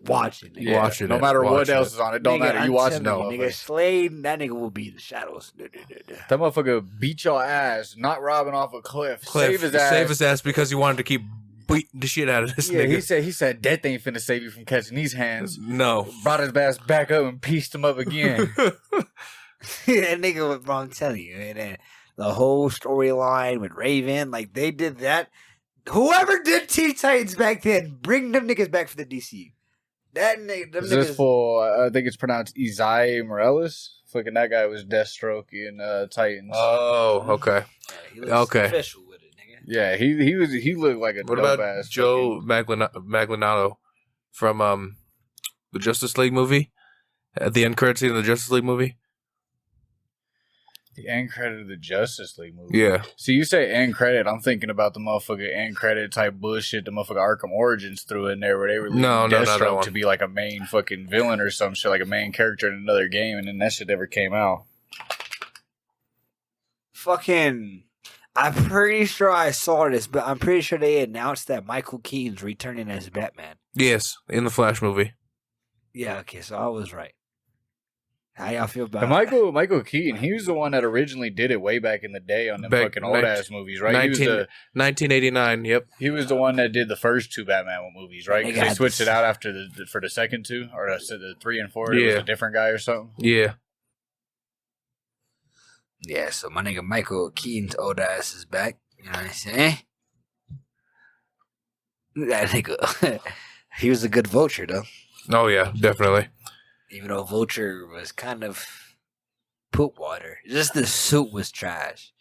Watching it. Yeah, Watching no it, matter what watching else it. is on it, don't Nigga, matter. You I'm watching that telling you, nigga. motherfucker. Slade, that nigga will be in the shadows. That motherfucker beat your ass, not robbing off a cliff. Save his ass. Save his ass because he wanted to keep beating the shit out of this Yeah, nigga. he said death ain't finna save you from catching these hands. No. Brought his ass back up and pieced him up again. That nigga was, bro, I'm telling you, and then the whole storyline with Raven, like they did that. Whoever did Teen Titans back then, bring them niggas back for the DCU. That nigga, them Is this niggas. for, I think it's pronounced Isaiah Morales? Fucking that guy was Deathstroke in Titans. Oh, okay. He looks Okay. official with it, nigga. Yeah, he looked like a What dope about ass Joe Maglinato from the Justice League movie? At the end credit scene of the Justice League movie? the end credit of the Justice League movie. Yeah. So you say end credit, I'm thinking about the motherfucker end credit type bullshit the motherfucker Arkham Origins threw in there where they were No, not that Deathstroke one. to be like a main fucking villain or some shit, like a main character in another game, and then that shit never came out. Fucking. I'm pretty sure I saw this, but I'm pretty sure they announced that Michael Keaton's returning as Batman. Yes, in the Flash movie. Yeah, okay, so I was right. How y'all feel about And Michael Keaton, he was the one that originally did it way back in the day on them Back- fucking old ass movies, right? He was 1989, yep. He was the one that did the first two Batman movies, right? They 'Cause they got switched this- it out after for the second two, or the 3 and 4. It was Yeah. a different guy or something. Yeah. Yeah, so my nigga Michael Keaton's old ass is back. You know what I'm saying? That nigga, he was a good Vulture though. Oh, yeah, definitely. Even though Vulture was kind of poop water. Just the suit was trash.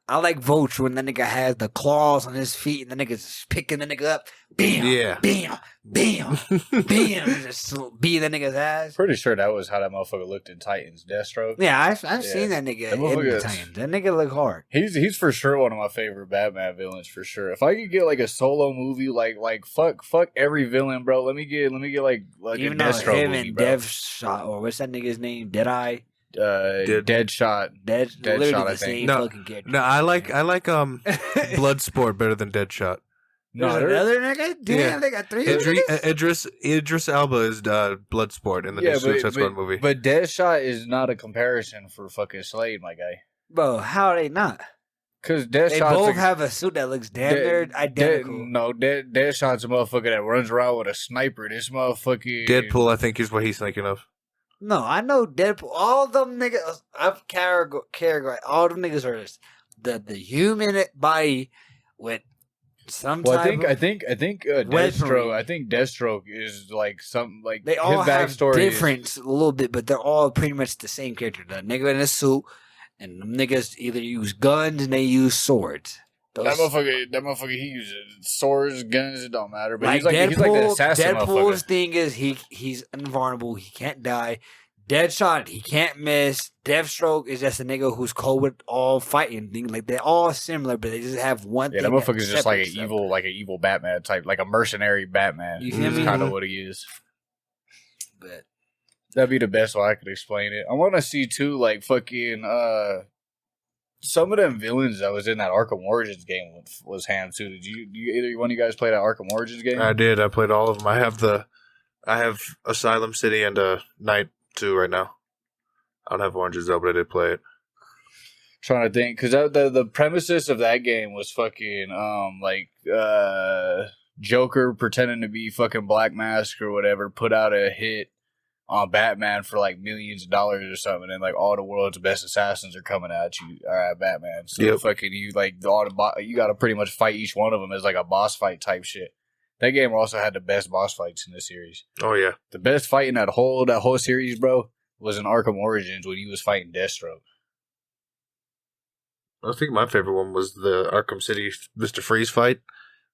I like Vulture when that nigga has the claws on his feet and the nigga's just picking the nigga up. Bam, Yeah. bam, bam, bam. Just beat that nigga's ass. Pretty sure that was how that motherfucker looked in Titans, Deathstroke. Yeah, I've seen that nigga That in motherfucker the is- time. That nigga look hard. He's for sure one of my favorite Batman villains for sure. If I could get like a solo movie, like fuck every villain, bro. Let me get like Even a though Deathstroke him movie, and bro. Deathshot, or what's that nigga's name? Deadeye? Deadshot. Literally Deadshot, I the think. same No, fucking character. No, I like Bloodsport better than Deadshot. There's No, another nigga? Damn, Yeah. they got 3 niggas? Idris Elba is Bloodsport in the new Suicide Squad movie. But Deadshot is not a comparison for fucking Slade, my guy. Bro, how are they not? Because They Deadshot's both have a suit that looks damn near identical. Deadshot's a motherfucker that runs around with a sniper. This motherfucker. Deadpool, I think, is what he's thinking of. No, I know Deadpool. All them niggas, I've categorized. All them niggas are the human body with some Well, type I of... think Deathstroke. weaponry. I think Deathstroke is like some like They all his have backstory. difference a little bit, but they're all pretty much the same character. The nigga in a suit, and them niggas either use guns and they use swords. That motherfucker, he uses swords, guns. It don't matter. But Like he's like the assassin Deadpool's motherfucker. thing is he's invulnerable. He can't die. Deadshot, he can't miss. Deathstroke is just a nigga who's cold with all fighting things. Like they're all similar, but they just have one Yeah, thing. that motherfucker's just like separates an evil Batman type, like a mercenary Batman. You That's feel me? kind of what he is. them. But That'd be the best way I could explain it. I want to see too, like fucking some of them villains that was in that Arkham Origins game was ham too. Did you either one of you guys play that Arkham Origins game? I did. I played all of them. I have Asylum City and Night 2 right now. I don't have Oranges though, but I did play it. Trying to think, because the premises of that game was fucking Joker pretending to be fucking Black Mask or whatever, put out a hit on Batman for like millions of dollars or something, and like all the world's best assassins are coming at you. All right, Batman. So Yep. fucking you like you got to pretty much fight each one of them as like a boss fight type shit. That game also had the best boss fights in the series. Oh yeah. The best fight in that whole series, bro, was in Arkham Origins when he was fighting Deathstroke. I think my favorite one was the Arkham City Mr. Freeze fight,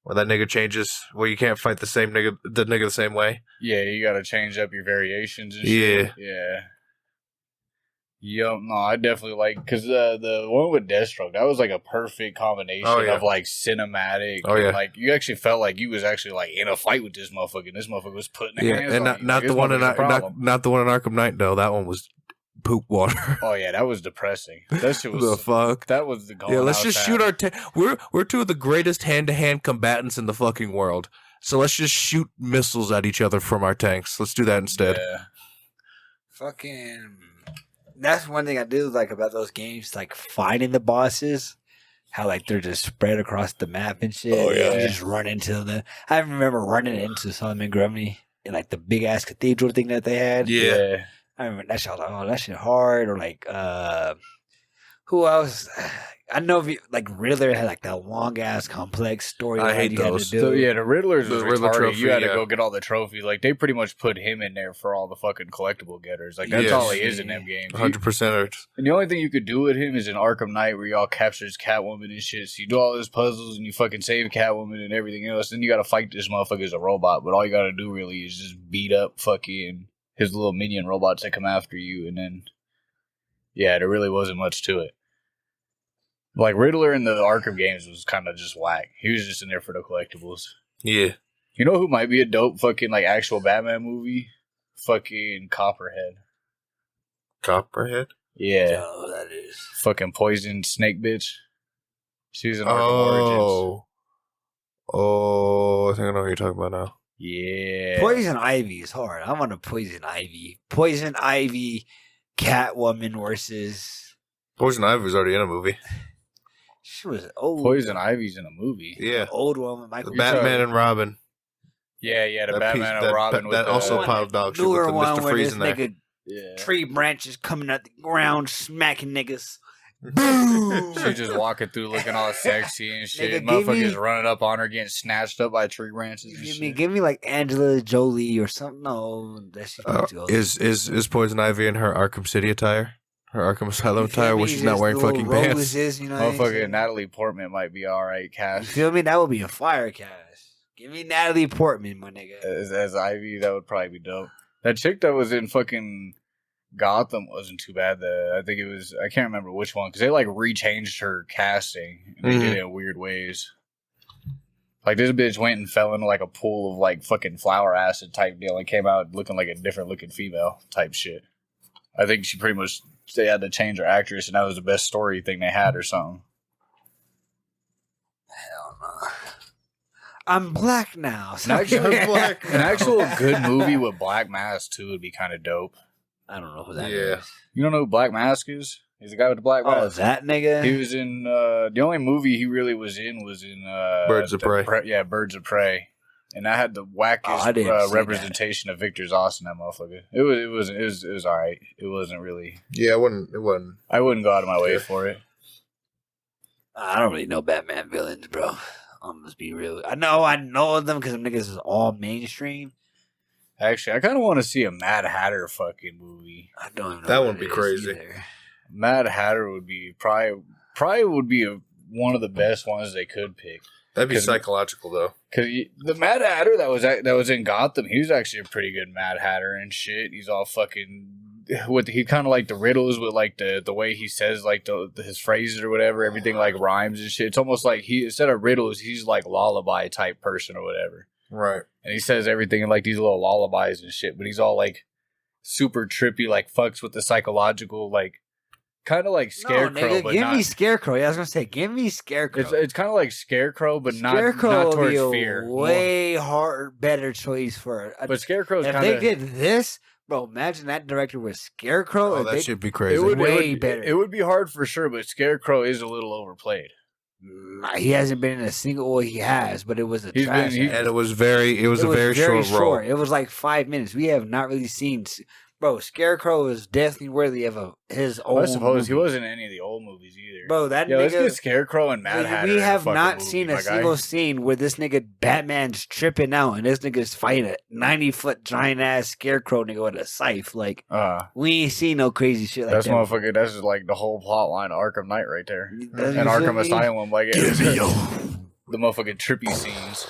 where that nigga changes, where you can't fight the nigga the same way. Yeah, you got to change up your variations and Yeah. shit. Yeah. Yo, no, I definitely like because the one with Deathstroke, that was like a perfect combination of like cinematic. Oh yeah, and, like you actually felt like you was actually like in a fight with this motherfucker. And this motherfucker was putting hands and on you. not Like, the one in not the one in Arkham Knight though. That one was poop water. Oh yeah, that was depressing. That shit was the fuck. That was the goal. Yeah, let's just shoot our. We're two of the greatest hand-to-hand combatants in the fucking world. So let's just shoot missiles at each other from our tanks. Let's do that instead. Yeah. Fucking. That's one thing I do like about those games, like finding the bosses. How like they're just spread across the map and shit. Oh yeah. You just run into them. I remember running into Solomon Grumney in like the big ass cathedral thing that they had. Yeah. I remember that shit. I was like, oh, that shit hard. Or like, who else? I know if you, like Riddler had like that long ass complex story. I hate you those. Had to do. So yeah, the Riddlers was Riddler retarded. trophy, You had to yeah. go get all the trophies. Like they pretty much put him in there for all the fucking collectible getters. Like that's Yes. all he is in them games. 100%. And the only thing you could do with him is in Arkham Knight, where y'all captures Catwoman and shit. So you do all those puzzles and you fucking save Catwoman and everything else. Then you gotta fight this motherfucker as a robot. But all you gotta do really is just beat up fucking his little minion robots that come after you. And then, yeah, there really wasn't much to it. Like Riddler in the Arkham games was kind of just whack. He was just in there for the collectibles. Yeah. You know who might be a dope fucking like actual Batman movie? Fucking Copperhead. Copperhead? Yeah. Oh, that is. Fucking poison snake bitch. She was in Arkham Origins. Oh, I think I know what you're talking about now. Yeah. Poison Ivy is hard. I want a Poison Ivy. Poison Ivy, Catwoman versus. Poison Ivy was already in a movie. She was old. Poison Ivy's in a movie. Yeah. Old woman. Michael. Batman and Robin. Yeah, the That Batman piece- and Robin with that the, also piled dog shit with Newer the one Mr. where Freeze this in there. nigga yeah. tree branches coming out the ground, smacking niggas. Boom. She just walking through looking all sexy and shit. Nigga, give Motherfuckers me- running up on her, getting snatched up by tree branches and shit. Give me like Angela Jolie or something. No, that shit. Is Poison Ivy in her Arkham City attire? Her Arkham Asylum attire where she's not wearing fucking pants? You know what I'm Motherfucking saying? Natalie Portman might be alright, You Cash. feel me? That would be a fire cast. Give me Natalie Portman, my nigga. As Ivy, that would probably be dope. That chick that was in fucking Gotham wasn't too bad. I think it was, I can't remember which one, because they like rechanged her casting and they did it in weird ways. Like this bitch went and fell into like a pool of like fucking flower acid type deal and came out looking like a different looking female type shit. I think she pretty much, they had to change her actress and that was the best story thing they had or something. Hell no. I'm black now. An actual good movie with Black Mask too would be kind of dope. I don't know who that Yeah. is. You don't know who Black Mask is? He's the guy with the black Oh, mask. that nigga? He was in the only movie he really was in Birds of Prey. Yeah, Birds of Prey, and I had the I didn't wackest see representation of Victor Zoss in that motherfucker. It was all right. It wasn't really. Yeah, it wasn't. I wouldn't go out of my way for it. I don't really know Batman villains, bro. I'm just be real. I know them because them niggas is all mainstream. Actually, I kind of want to see a Mad Hatter fucking movie. I don't even know. That what would be it is crazy. either. Mad Hatter would be probably would be one of the best ones they could pick. That'd be psychological though. Cause the Mad Hatter that was in Gotham, he was actually a pretty good Mad Hatter and shit. He's all fucking he kind of like the riddles with like the way he says like his phrases or whatever. Everything like rhymes and shit. It's almost like he instead of riddles, he's like lullaby type person or whatever. Right. And he says everything in like these little lullabies and shit. But he's all like super trippy, like fucks with the psychological like. Kind of like Scarecrow, no, nigga, but give not. me Scarecrow. Yeah, I was gonna say, give me Scarecrow. It's kind of like Scarecrow, but Scarecrow not would towards be a fear. way better choice for it. But Scarecrow's if kind they of. did this, bro, imagine that director with Scarecrow. Oh, if that they, should be crazy. It would way better. It would be hard for sure, but Scarecrow is a little overplayed. He hasn't been in a single. Well, he has, but it was a He's trash. been- and it was a very short role. It was like 5 minutes. We have not really seen. Bro, Scarecrow is definitely worthy of his own. I suppose he movie. wasn't in any of the old movies either. Bro, that Yeah, let's nigga. get Scarecrow and Mad Hatter. We in a have fucking not movie, seen my a guy. single scene where this nigga Batman's tripping out and this nigga's fighting a 90-foot giant ass Scarecrow nigga with a scythe. Like, we ain't seen no crazy shit like that's that. motherfucker. That's just like the whole plot line of Arkham Knight right there, Does and you feel Arkham me? Asylum. Like the motherfucking trippy scenes.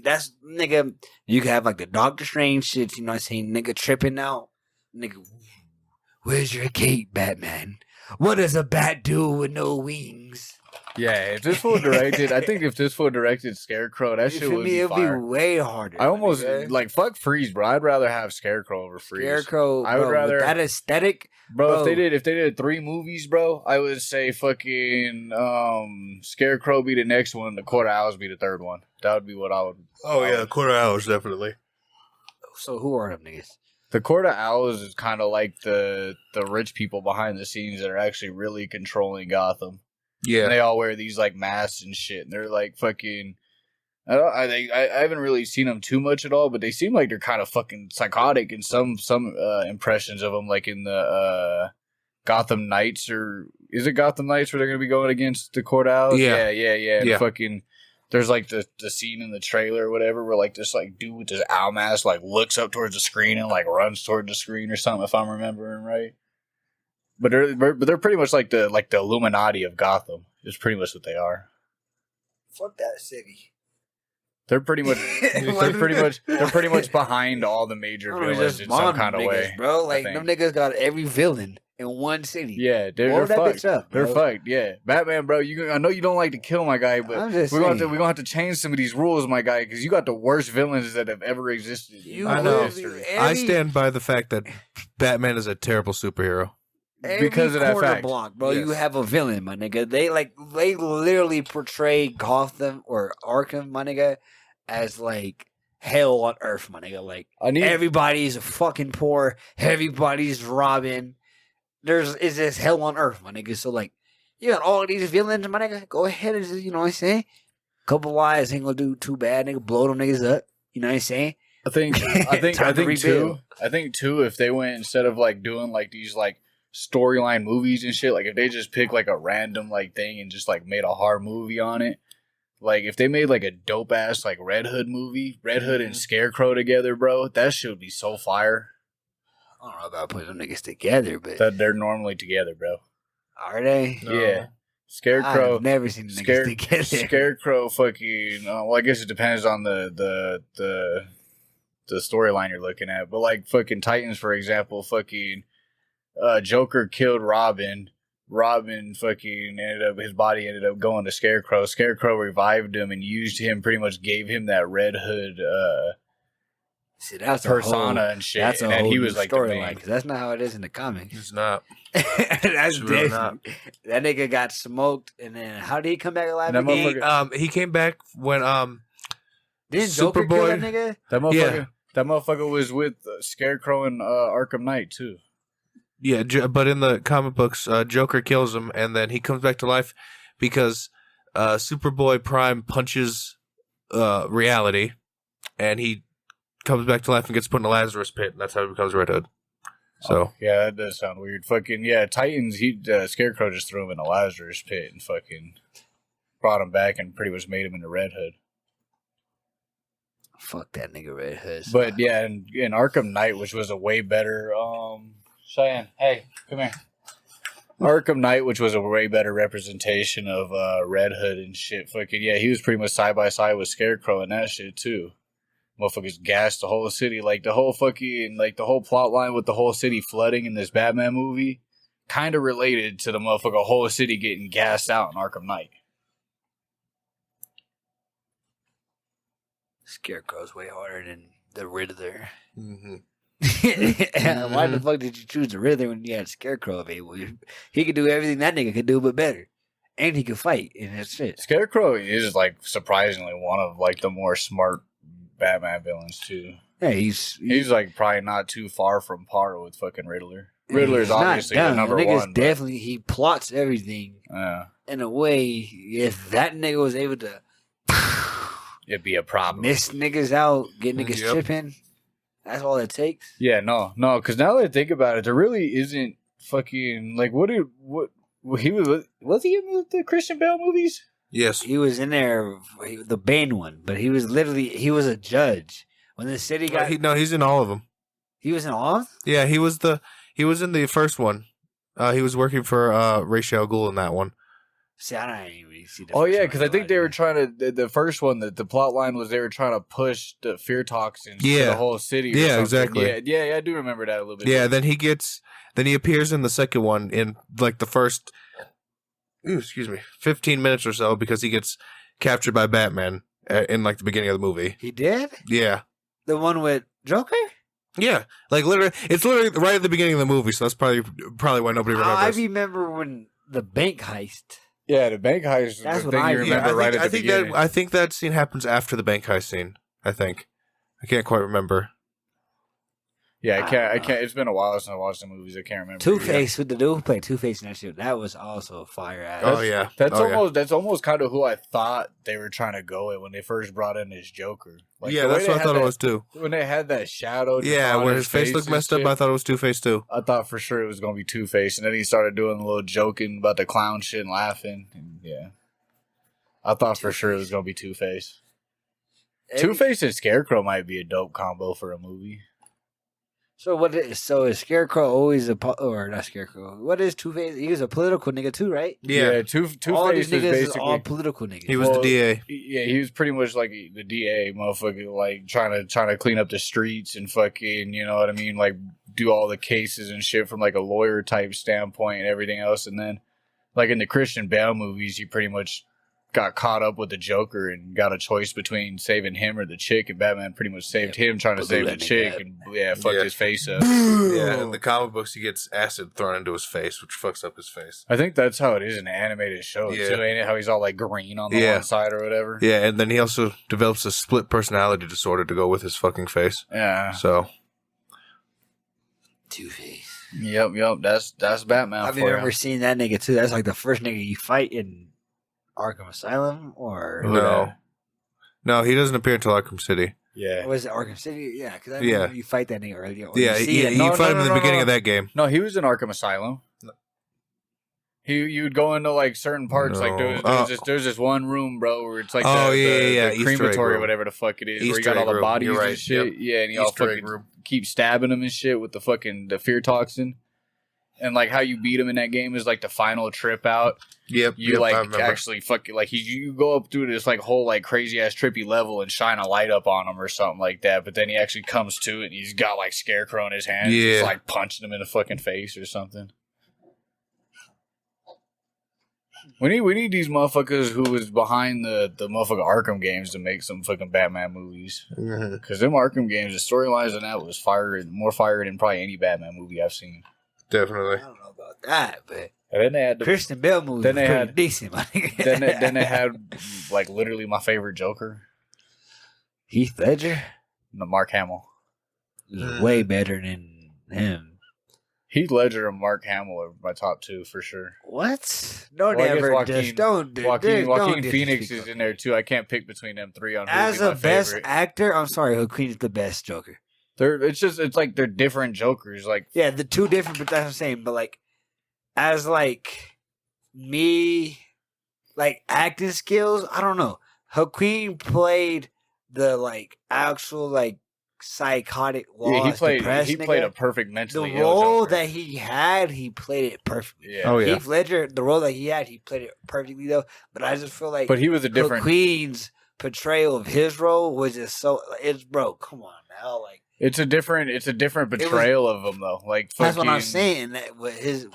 That's nigga. You can have like the Doctor Strange shit. You know what I'm saying? Nigga tripping out. Nigga. Where's your cape, Batman? What does a bat do with no wings? Yeah, if this fool directed, I think if this fool directed Scarecrow, that shit would be It'd fire. be way harder. I almost like fuck Freeze, bro. I'd rather have Scarecrow over Freeze. Scarecrow. I would rather with that aesthetic, bro. If they did 3 movies, bro, I would say fucking Scarecrow be the next one, the Quarter Owls be the third one. That would be what I would. Oh yeah, Quarter Owls definitely. So who are them niggas? The Court of Owls is kind of like the rich people behind the scenes that are actually really controlling Gotham. Yeah, and they all wear these like masks and shit, and they're like fucking. I haven't really seen them too much at all, but they seem like they're kind of fucking psychotic in some impressions of them, like in the Gotham Knights, or is it Gotham Knights where they're gonna be going against the Court of Owls? Yeah. And fucking. There's like the scene in the trailer or whatever where like this like dude with this owl mask like looks up towards the screen and like runs towards the screen or something, if I'm remembering right. But they're pretty much like the Illuminati of Gotham. Is pretty much what they are. Fuck that city. They're pretty much behind all the major villains in some kind of way, bro. Like them niggas got every villain in one city. Yeah, they're fucked. They're fucked. Yeah, Batman, bro. I know you don't like to kill my guy, but we're gonna have to change some of these rules, my guy, because you got the worst villains that have ever existed. I know. I stand by the fact that Batman is a terrible superhero. Because of that fact, block, bro, you have a villain, my nigga. They literally portray Gotham or Arkham, my nigga, as like hell on earth, my nigga. Like everybody's fucking poor, everybody's robbing. Is this hell on earth, my nigga? So like, you got all these villains, my nigga. Go ahead and just, you know what I'm saying. Couple lies ain't gonna do too bad, nigga. Blow them niggas up, you know what I'm saying. I think too. If they went instead of like doing like these like storyline movies and shit, like if they just pick like a random like thing and just like made a hard movie on it, like if they made like a dope ass like Red Hood movie, Red Hood and Scarecrow together, bro, that shit would be so fire. I don't know about putting them niggas together, but they're normally together, bro. Are they? No. Yeah. Scarecrow. I've never seen niggas together. Scarecrow fucking. Well, I guess it depends on the storyline you're looking at, but like fucking Titans, for example, fucking. Joker killed Robin. Robin fucking his body ended up going to Scarecrow. Scarecrow revived him and used him, pretty much gave him that Red Hood that's persona and shit. That's a and whole he was like storyline, because that's not how it is in the comics. It's not. That's really not. That nigga got smoked, and then how did he come back alive again? He came back when didn't Joker kill that nigga? That motherfucker was with Scarecrow and Arkham Knight too. Yeah, but in the comic books, Joker kills him, and then he comes back to life because Superboy Prime punches reality, and he comes back to life and gets put in a Lazarus pit, and that's how he becomes Red Hood. So yeah, that does sound weird. Fucking yeah, Titans. Scarecrow just threw him in a Lazarus pit and fucking brought him back and pretty much made him into Red Hood. Fuck that nigga Red Hood. But yeah, in Arkham Knight, which was a way better. Cheyenne, hey, come here. Arkham Knight, which was a way better representation of Red Hood and shit. Fucking yeah, he was pretty much side by side with Scarecrow and that shit too. Motherfuckers gassed the whole city, like the whole plot line with the whole city flooding in this Batman movie, kind of related to the motherfucker whole city getting gassed out in Arkham Knight. Scarecrow's way harder than the Riddler. Mm-hmm. Why the fuck did you choose the Riddler when you had Scarecrow available? He could do everything that nigga could do, but better. And he could fight, and that's it. Scarecrow is, like, surprisingly one of, like, the more smart Batman villains, too. Yeah, he's like, probably not too far from par with fucking Riddler. Riddler's obviously the number one. Definitely, he plots everything in a way, if that nigga was able to... It'd be a problem. Miss niggas out, get niggas tripping. That's all it takes. Yeah, no, because now that I think about it, there really isn't fucking like was he in the Christian Bale movies? Yes, he was in there, the Bane one, but he was a judge when the city got. He's in all of them. He was in all of them? Yeah, he was in the first one. He was working for Ra's al Ghul in that one. See, I didn't even see the Oh first yeah, one, because I no think they were idea. trying to. The first one, the plot line was they were trying to push the fear toxins to the whole city. Or something. Exactly. Yeah, I do remember that a little bit. Yeah, then he appears in the second one in like the first, 15 minutes or so because he gets captured by Batman in like the beginning of the movie. He did? Yeah. The one with Joker? Yeah, like it's literally right at the beginning of the movie, so that's probably why nobody remembers. I remember when the bank heist. Yeah, the bank heist. That's the what thing I you remember right at the beginning. I think that scene happens after the bank heist scene. I can't quite remember. Yeah, I can't. It's been a while since I watched the movies. I can't remember. Two-Face with the dude who played Two-Face in that shit. That was also a fire ass. That's almost kind of who I thought they were trying to go at when they first brought in this Joker. Like, yeah, that's what I thought it was too. When they had that shadow, yeah, where his face looked messed up, I thought it was Two-Face too. I thought for sure it was gonna be Two-Face, and then he started doing a little joking about the clown shit and laughing. And yeah, I thought for sure it was gonna be Two-Face. Two-Face and Scarecrow might be a dope combo for a movie. So is Scarecrow always or not Scarecrow? What is Two-Face? He was a political nigga too, right? Yeah, Two-Face all these is niggas is basically all political niggas. he was the DA. Yeah, he was pretty much like the DA, motherfucker, like trying to clean up the streets and fucking, you know what I mean, like do all the cases and shit from like a lawyer type standpoint and everything else. And then, like in the Christian Bale movies, he pretty much got caught up with the Joker and got a choice between saving him or the chick, and Batman pretty much saved him trying to save the chick and fucked his face up. Yeah, in the comic books he gets acid thrown into his face, which fucks up his face. I think that's how it is in the animated show too, ain't it? How he's all like green on the one side or whatever. Yeah, and then he also develops a split personality disorder to go with his fucking face. Yeah. So Two-Face. Yep. That's Batman. I've never seen that nigga too. That's like the first nigga you fight in Arkham Asylum, or no, he doesn't appear until Arkham City. Yeah, was it Arkham City? Yeah, because I remember you fight that nigga earlier. Yeah, you fight him in the beginning of that game. No, he was in Arkham Asylum. You'd go into like certain parts, like there's this one room, bro, where it's like the crematory or whatever the fuck it is, where you got all the bodies and shit. Yep. Yeah, and you all fucking keep stabbing them and shit with the fear toxin. And like how you beat him in that game is like the final trip out. Yep. You actually fucking like you go up through this like whole like crazy ass trippy level and shine a light up on him or something like that. But then he actually comes to it and he's got like Scarecrow in his hand. Yeah. Just like punching him in the fucking face or something. We need these motherfuckers who was behind the motherfucking Arkham games to make some fucking Batman movies. Because them Arkham games, the storylines in that was more fire than probably any Batman movie I've seen. Definitely. I don't know about that, but and then they had Christian Bale movie. Then they had decent. then they had like literally my favorite Joker, Heath Ledger. No, Mark Hamill. Way better than him. Heath Ledger and Mark Hamill are my top two for sure. What? Don't ever Joaquin Phoenix is in there too. I can't pick between them three on as a best actor. I'm sorry, Joaquin's the best Joker. It's like they're different Jokers. Like the two different, but that's what I'm saying. But like, as like me, like acting skills, I don't know. Joaquin played the like actual like psychotic, he played a perfect mentally the role that he played it perfectly. Yeah. Oh yeah. Heath Ledger, the role that he had, he played it perfectly though. But I just feel like, but he was a different Joaquin's portrayal of his role was just so come on now, like. It's a different portrayal of him though. Like that's what I'm saying. That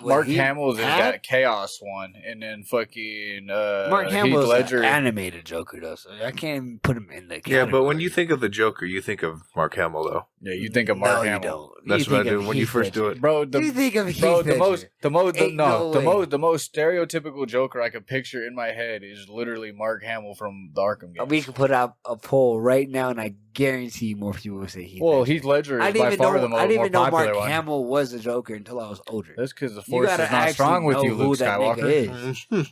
Mark Hamill's is that chaos one, and then fucking Mark Hamill's an animated Joker though, so I can't even put him in the category. Yeah, but when you think of the Joker, you think of Mark Hamill though. Yeah, you think of Mark Hamill. You don't. That's what I do when you first do it, bro. You think of the most stereotypical Joker I could picture in my head is literally Mark Hamill from the Arkham games. We could put out a poll right now, and I guarantee more people will say Heath Ledger. Heath Ledger is by far the more popular one. I didn't even know Mark Hamill was a Joker until I was older. That's because the Force is not strong with you, Luke Skywalker.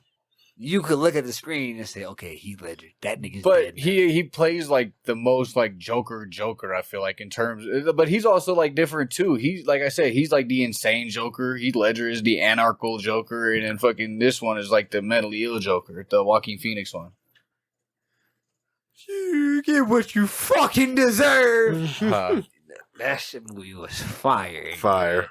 You could look at the screen and say, "Okay, Heath Ledger, that nigga's but dead." But he plays like the most like Joker. I feel like in terms, but he's also like different too. He's like I said, he's like the insane Joker. Heath Ledger is the anarchical Joker, and then fucking this one is like the mentally ill Joker, the Joaquin Phoenix one. You get what you fucking deserve. That shit movie was fire. Fire.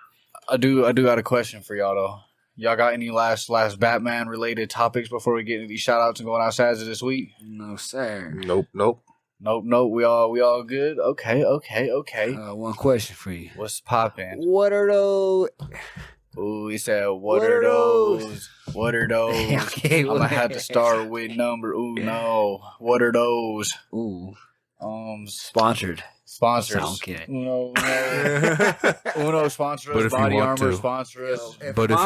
I do got a question for y'all though. Y'all got any last Batman related topics before we get into these shout outs and going outside of this week? No, sir. Nope. Nope. We all good? Okay. One question for you. What's poppin'? What are those? Ooh, he said, what are those? What are those? Okay, I'm gonna have to start with number. Ooh, no. What are those? Ooh. Sponsors. I'm kidding. Uno sponsor But us. if you Body want Armor to. sponsor us. But if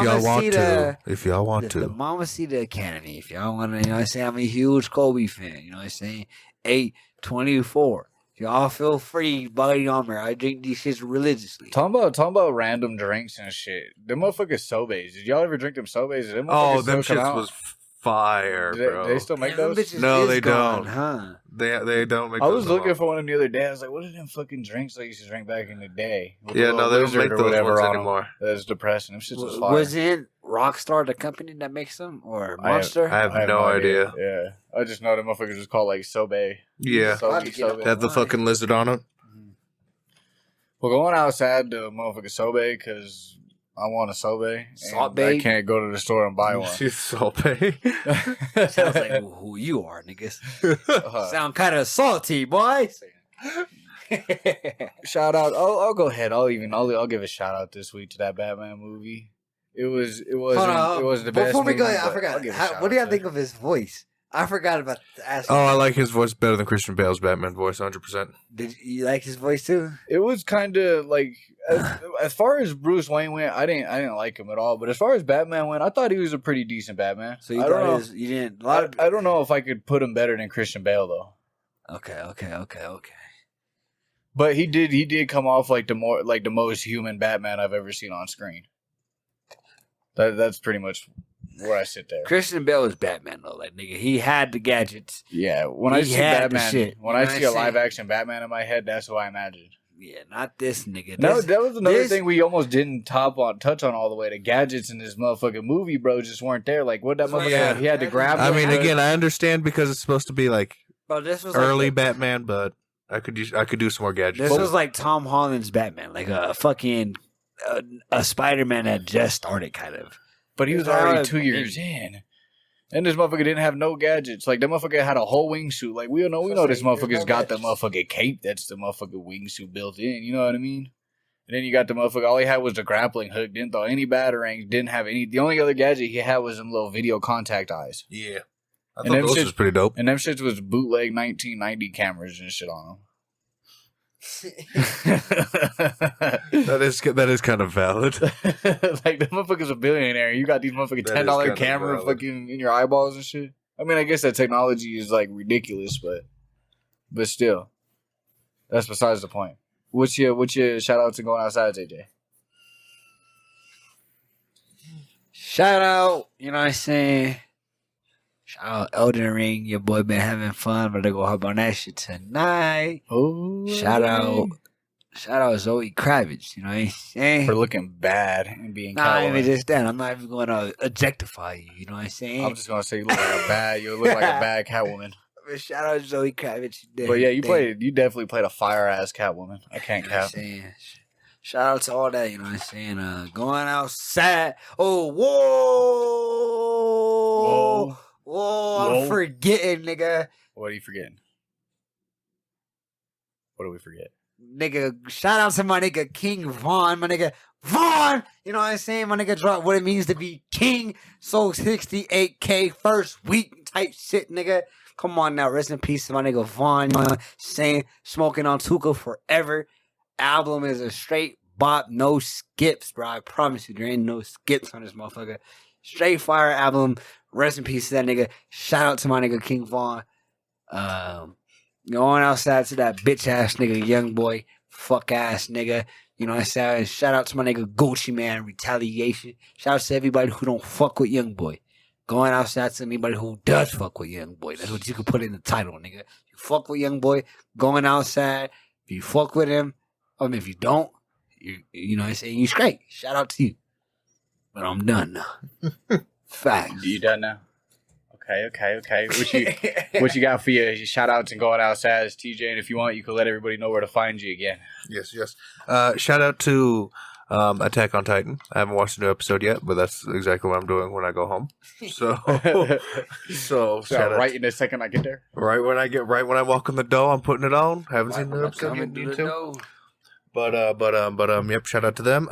y'all want The to, Mama see the Academy. If y'all want to, you know what I'm saying? I'm a huge Kobe fan. You know what I'm saying? 8/24. Y'all feel free, Body Armor. I drink these shits religiously. Talking about random drinks and shit. Them motherfuckers Sobes. Did y'all ever drink them Sobes? Them them still come shits out? was fire, bro. They still make Damn, them those? bitches No, is they gone, don't. Huh? They don't make. I those was no looking more. for one the other day. I was like, what are them fucking drinks I used to drink back in the day? With Yeah, the no, little they don't lizard make or those whatever ones on 'em. anymore. That's depressing. Them shits was fire. Wasn't Rockstar the company that makes them? Or Monster? I have no idea. Yeah. I just know the motherfuckers was called like Sobe. Yeah, Sobe. had the fucking lizard on it. We're going outside to motherfucking Sobe because I want a Sobe. Salt and Bae? I can't go to the store and buy one. She's Sobe. Sounds like who you are, niggas. Uh-huh. Sound kind of salty, boys. Shout out. I'll go ahead. I'll give a shout out this week to that Batman movie. It was the best. Before we go, movie, I but forgot. I'll give a shout What do you out to think it. of his voice? I forgot about the ass. Oh, I like his voice better than Christian Bale's Batman voice, 100%. Did you like his voice too? It was kind of like as far as Bruce Wayne went, I didn't like him at all. But as far as Batman went, I thought he was a pretty decent Batman. So you I don't thought know. you didn't. I don't know if I could put him better than Christian Bale though. Okay. But he did come off like the most human Batman I've ever seen on screen. That's pretty much where I sit there. Christian Bale was Batman though. Like nigga, he had the gadgets. Yeah, when He I see had the Batman, shit. when You I know see what a I'm live saying? action Batman in my head, that's what I imagine. Yeah, not this nigga. No, This- that was another this- thing we almost didn't touch on all the way. The gadgets in this motherfucking movie, bro, just weren't there. Like, what that So, motherfucker yeah. have? He had to grab. I them. mean, again, I understand because it's supposed to be like Bro, this was early like Batman, but I could do some more gadgets. this was like Tom Holland's Batman, like a fucking a Spider-Man that just started, kind of. but he was already 2 years in. And this motherfucker didn't have no gadgets. Like, that motherfucker had a whole wingsuit. Like, we know this motherfucker's got the motherfucking cape. That's the motherfucking wingsuit built in. You know what I mean? And then you got the motherfucker. All he had was the grappling hook. Didn't throw any batarangs. Didn't have any. The only other gadget he had was them little video contact eyes. Yeah, I And thought them those shits- was pretty dope. And them shits was bootleg 1990 cameras and shit on them. That is kind of valid. Like, the motherfucker's a billionaire. You got these motherfucking That is $10 kinda camera valid. fucking in your eyeballs and shit. I mean, I guess that technology is like ridiculous, but still, that's besides the point. What's your shout out to going outside, JJ? Shout out, you know what I'm saying? Shout out Elden Ring. Your boy been having fun, but they go hop on that shit tonight. Oh, Shout out Zoe Kravitz. You know what I'm saying? for looking bad and being Nah, Catwoman. even just that. I'm not even going to objectify you. You know what I'm saying? I'm just gonna say you look like a bad. You look like a bad Catwoman. But shout out Zoe Kravitz. But yeah, you definitely played a fire ass Catwoman. I can't You know what I'm cap. saying? Shout out to all that, you know what I'm saying? Going outside. Oh, whoa, I'm forgetting, nigga. What are you forgetting? What do we forget? Nigga, shout out to my nigga King Von, my nigga Von. You know what I'm saying? My nigga dropped what it means to be king. Sold 68K first week type shit, nigga. Come on now, rest in peace to my nigga Von. You know what I'm saying? Smoking on Tuka forever. Album is a straight bop, no skips, bro. I promise you, there ain't no skips on this motherfucker. Straight fire album. Rest in peace to that nigga. Shout out to my nigga King Von. Going outside to that bitch ass nigga, young boy, fuck ass nigga. You know what I'm saying? Shout out to my nigga Gucci Man, Retaliation. Shout out to everybody who don't fuck with young boy. Going outside to anybody who does fuck with young boy. That's what you can put in the title, nigga. You fuck with young boy, going outside. If you fuck with him, if you don't, you know what I'm saying? You straight. Shout out to you. But I'm done now. Facts. You done now? Okay. What you got for your shout outs and going outside is TJ, and if you want, you can let everybody know where to find you again. Yes. Shout out to Attack on Titan. I haven't watched a new episode yet, but that's exactly what I'm doing when I go home. So, shout out. Right in the second I get there. Right when I walk in the door, I'm putting it on. Haven't seen the episode yet. Coming to the door. Yep. Shout out to them.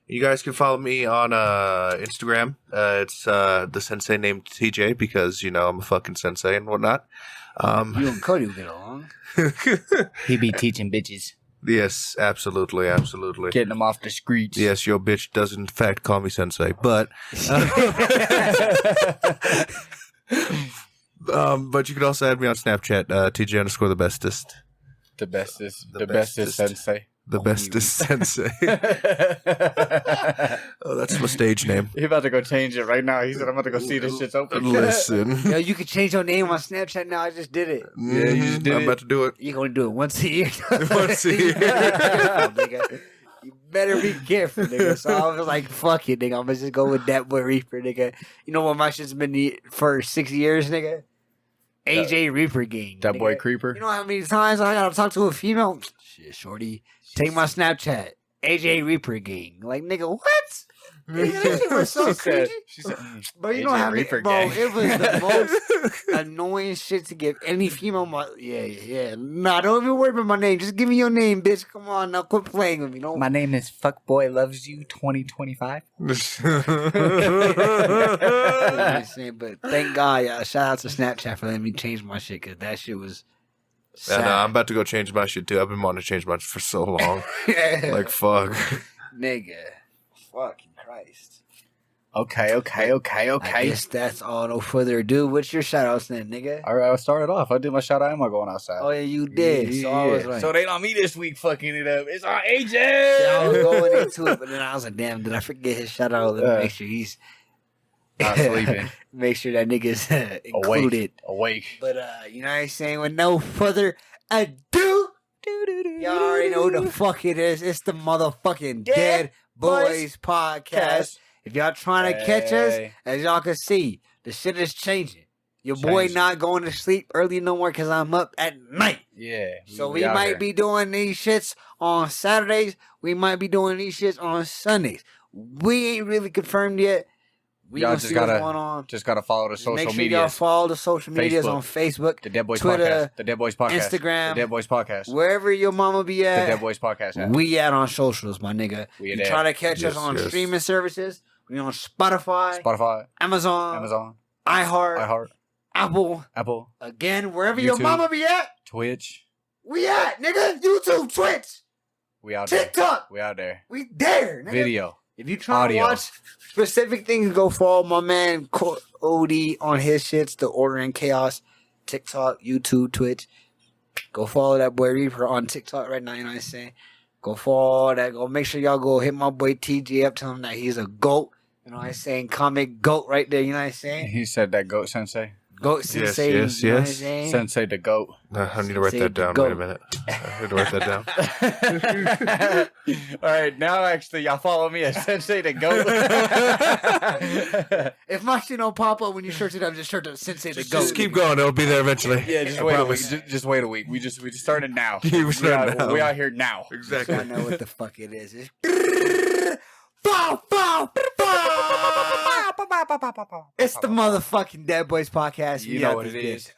You guys can follow me on Instagram. It's the sensei named TJ because I'm a fucking sensei and whatnot. You and Cody will get along. He be teaching bitches. Yes, absolutely. Getting them off the streets. Yes, your bitch does in fact call me sensei, but but you can also add me on Snapchat, TJ_the bestest. The bestest sensei. The bestest sensei. Oh, that's my stage name. He about to go change it right now. He said, I'm about to go see this shit's open. Listen. Yo, you can change your name on Snapchat now. I just did it. Yeah, you just did I'm it. about to do it. You're going to do it once a year. Once a year. Nigga. You better be careful, nigga. So I was like, fuck it, nigga. I'm going to just go with that boy Reaper, nigga. You know what my shit's been for 6 years, nigga? AJ Reaper gang. That nigga. boy Creeper. You know how many times I got to talk to a female? Shit, shorty. Take my Snapchat. AJ Reaper gang. Like, nigga, what? Nigga, that shit was so cringy. She said, But you AJ know how many, Reaper bro, gang. it was the most annoying shit to give any female. Yeah. Nah, don't even worry about my name. Just give me your name, bitch. Come on, now quit playing with me. Don't. My name is Fuckboy Loves You 2025. But thank God, y'all. Shout out to Snapchat for letting me change my shit because that shit was. Sad. I'm about to go change my shit too. I've been wanting to change mine for so long. Like, fuck. Nigga. Fucking Christ. Okay. I guess that's all. No further ado. What's your shout outs then, nigga? All right, I started off. I did my shout out. Am I going outside? Oh, yeah, you did. So I was like, So they on me this week fucking it up. It's on AJ. I was going into it, but then I was like, damn, did I forget his shout out? Let me make sure he's not sleeping. Make sure that nigga's included. Awake. But you know what I'm saying? With no further ado, y'all already know who the fuck it is. It's the motherfucking Deadboyz podcast. If y'all trying to catch us, as y'all can see, the shit is changing. Your boy not going to sleep early no more because I'm up at night. Yeah. So we might be doing these shits on Saturdays. We might be doing these shits on Sundays. We ain't really confirmed yet. We y'all gonna see what's going on. Just gotta follow the social Make sure media. y'all follow the social medias on Facebook, The Deadboyz Twitter, podcast. The Deadboyz podcast. Instagram, The Deadboyz podcast. wherever your mama be The at. Deadboyz podcast. We at on socials, my nigga. We you there. try to catch us on streaming services. We on Spotify, Amazon, iHeart, Apple. Again, wherever your YouTube. mama be at. Twitch. We at, nigga. YouTube, Twitch, We out there. TikTok. We out there. We there, nigga. Video. If you try Audio. to watch specific things, go follow my man Cody on his shits, The Order in Chaos, TikTok, YouTube, Twitch. Go follow that boy Reaper on TikTok right now, you know what I'm saying? Go follow that. Go make sure y'all go hit my boy TJ up, tell him that he's a GOAT. You know what I'm saying? Comic GOAT right there, you know what I'm saying? He said that goat sensei. GOAT Sensei, yes, you know what I'm yes. saying? Sensei the goat. I need to write that down. Wait a minute. I need to write that down. All right, now actually, y'all follow me as Sensei the goat. If my shit don't pop up when you search it up, just search up Sensei the GOAT. Just keep going. It'll be there eventually. Yeah, just I wait promise. a week. Just wait a week. We just started now. We started now. We out here now. Exactly. I know what the fuck it is. It's bow, bow, bow. It's the motherfucking Deadboyz podcast. You We know out what this it is. bitch.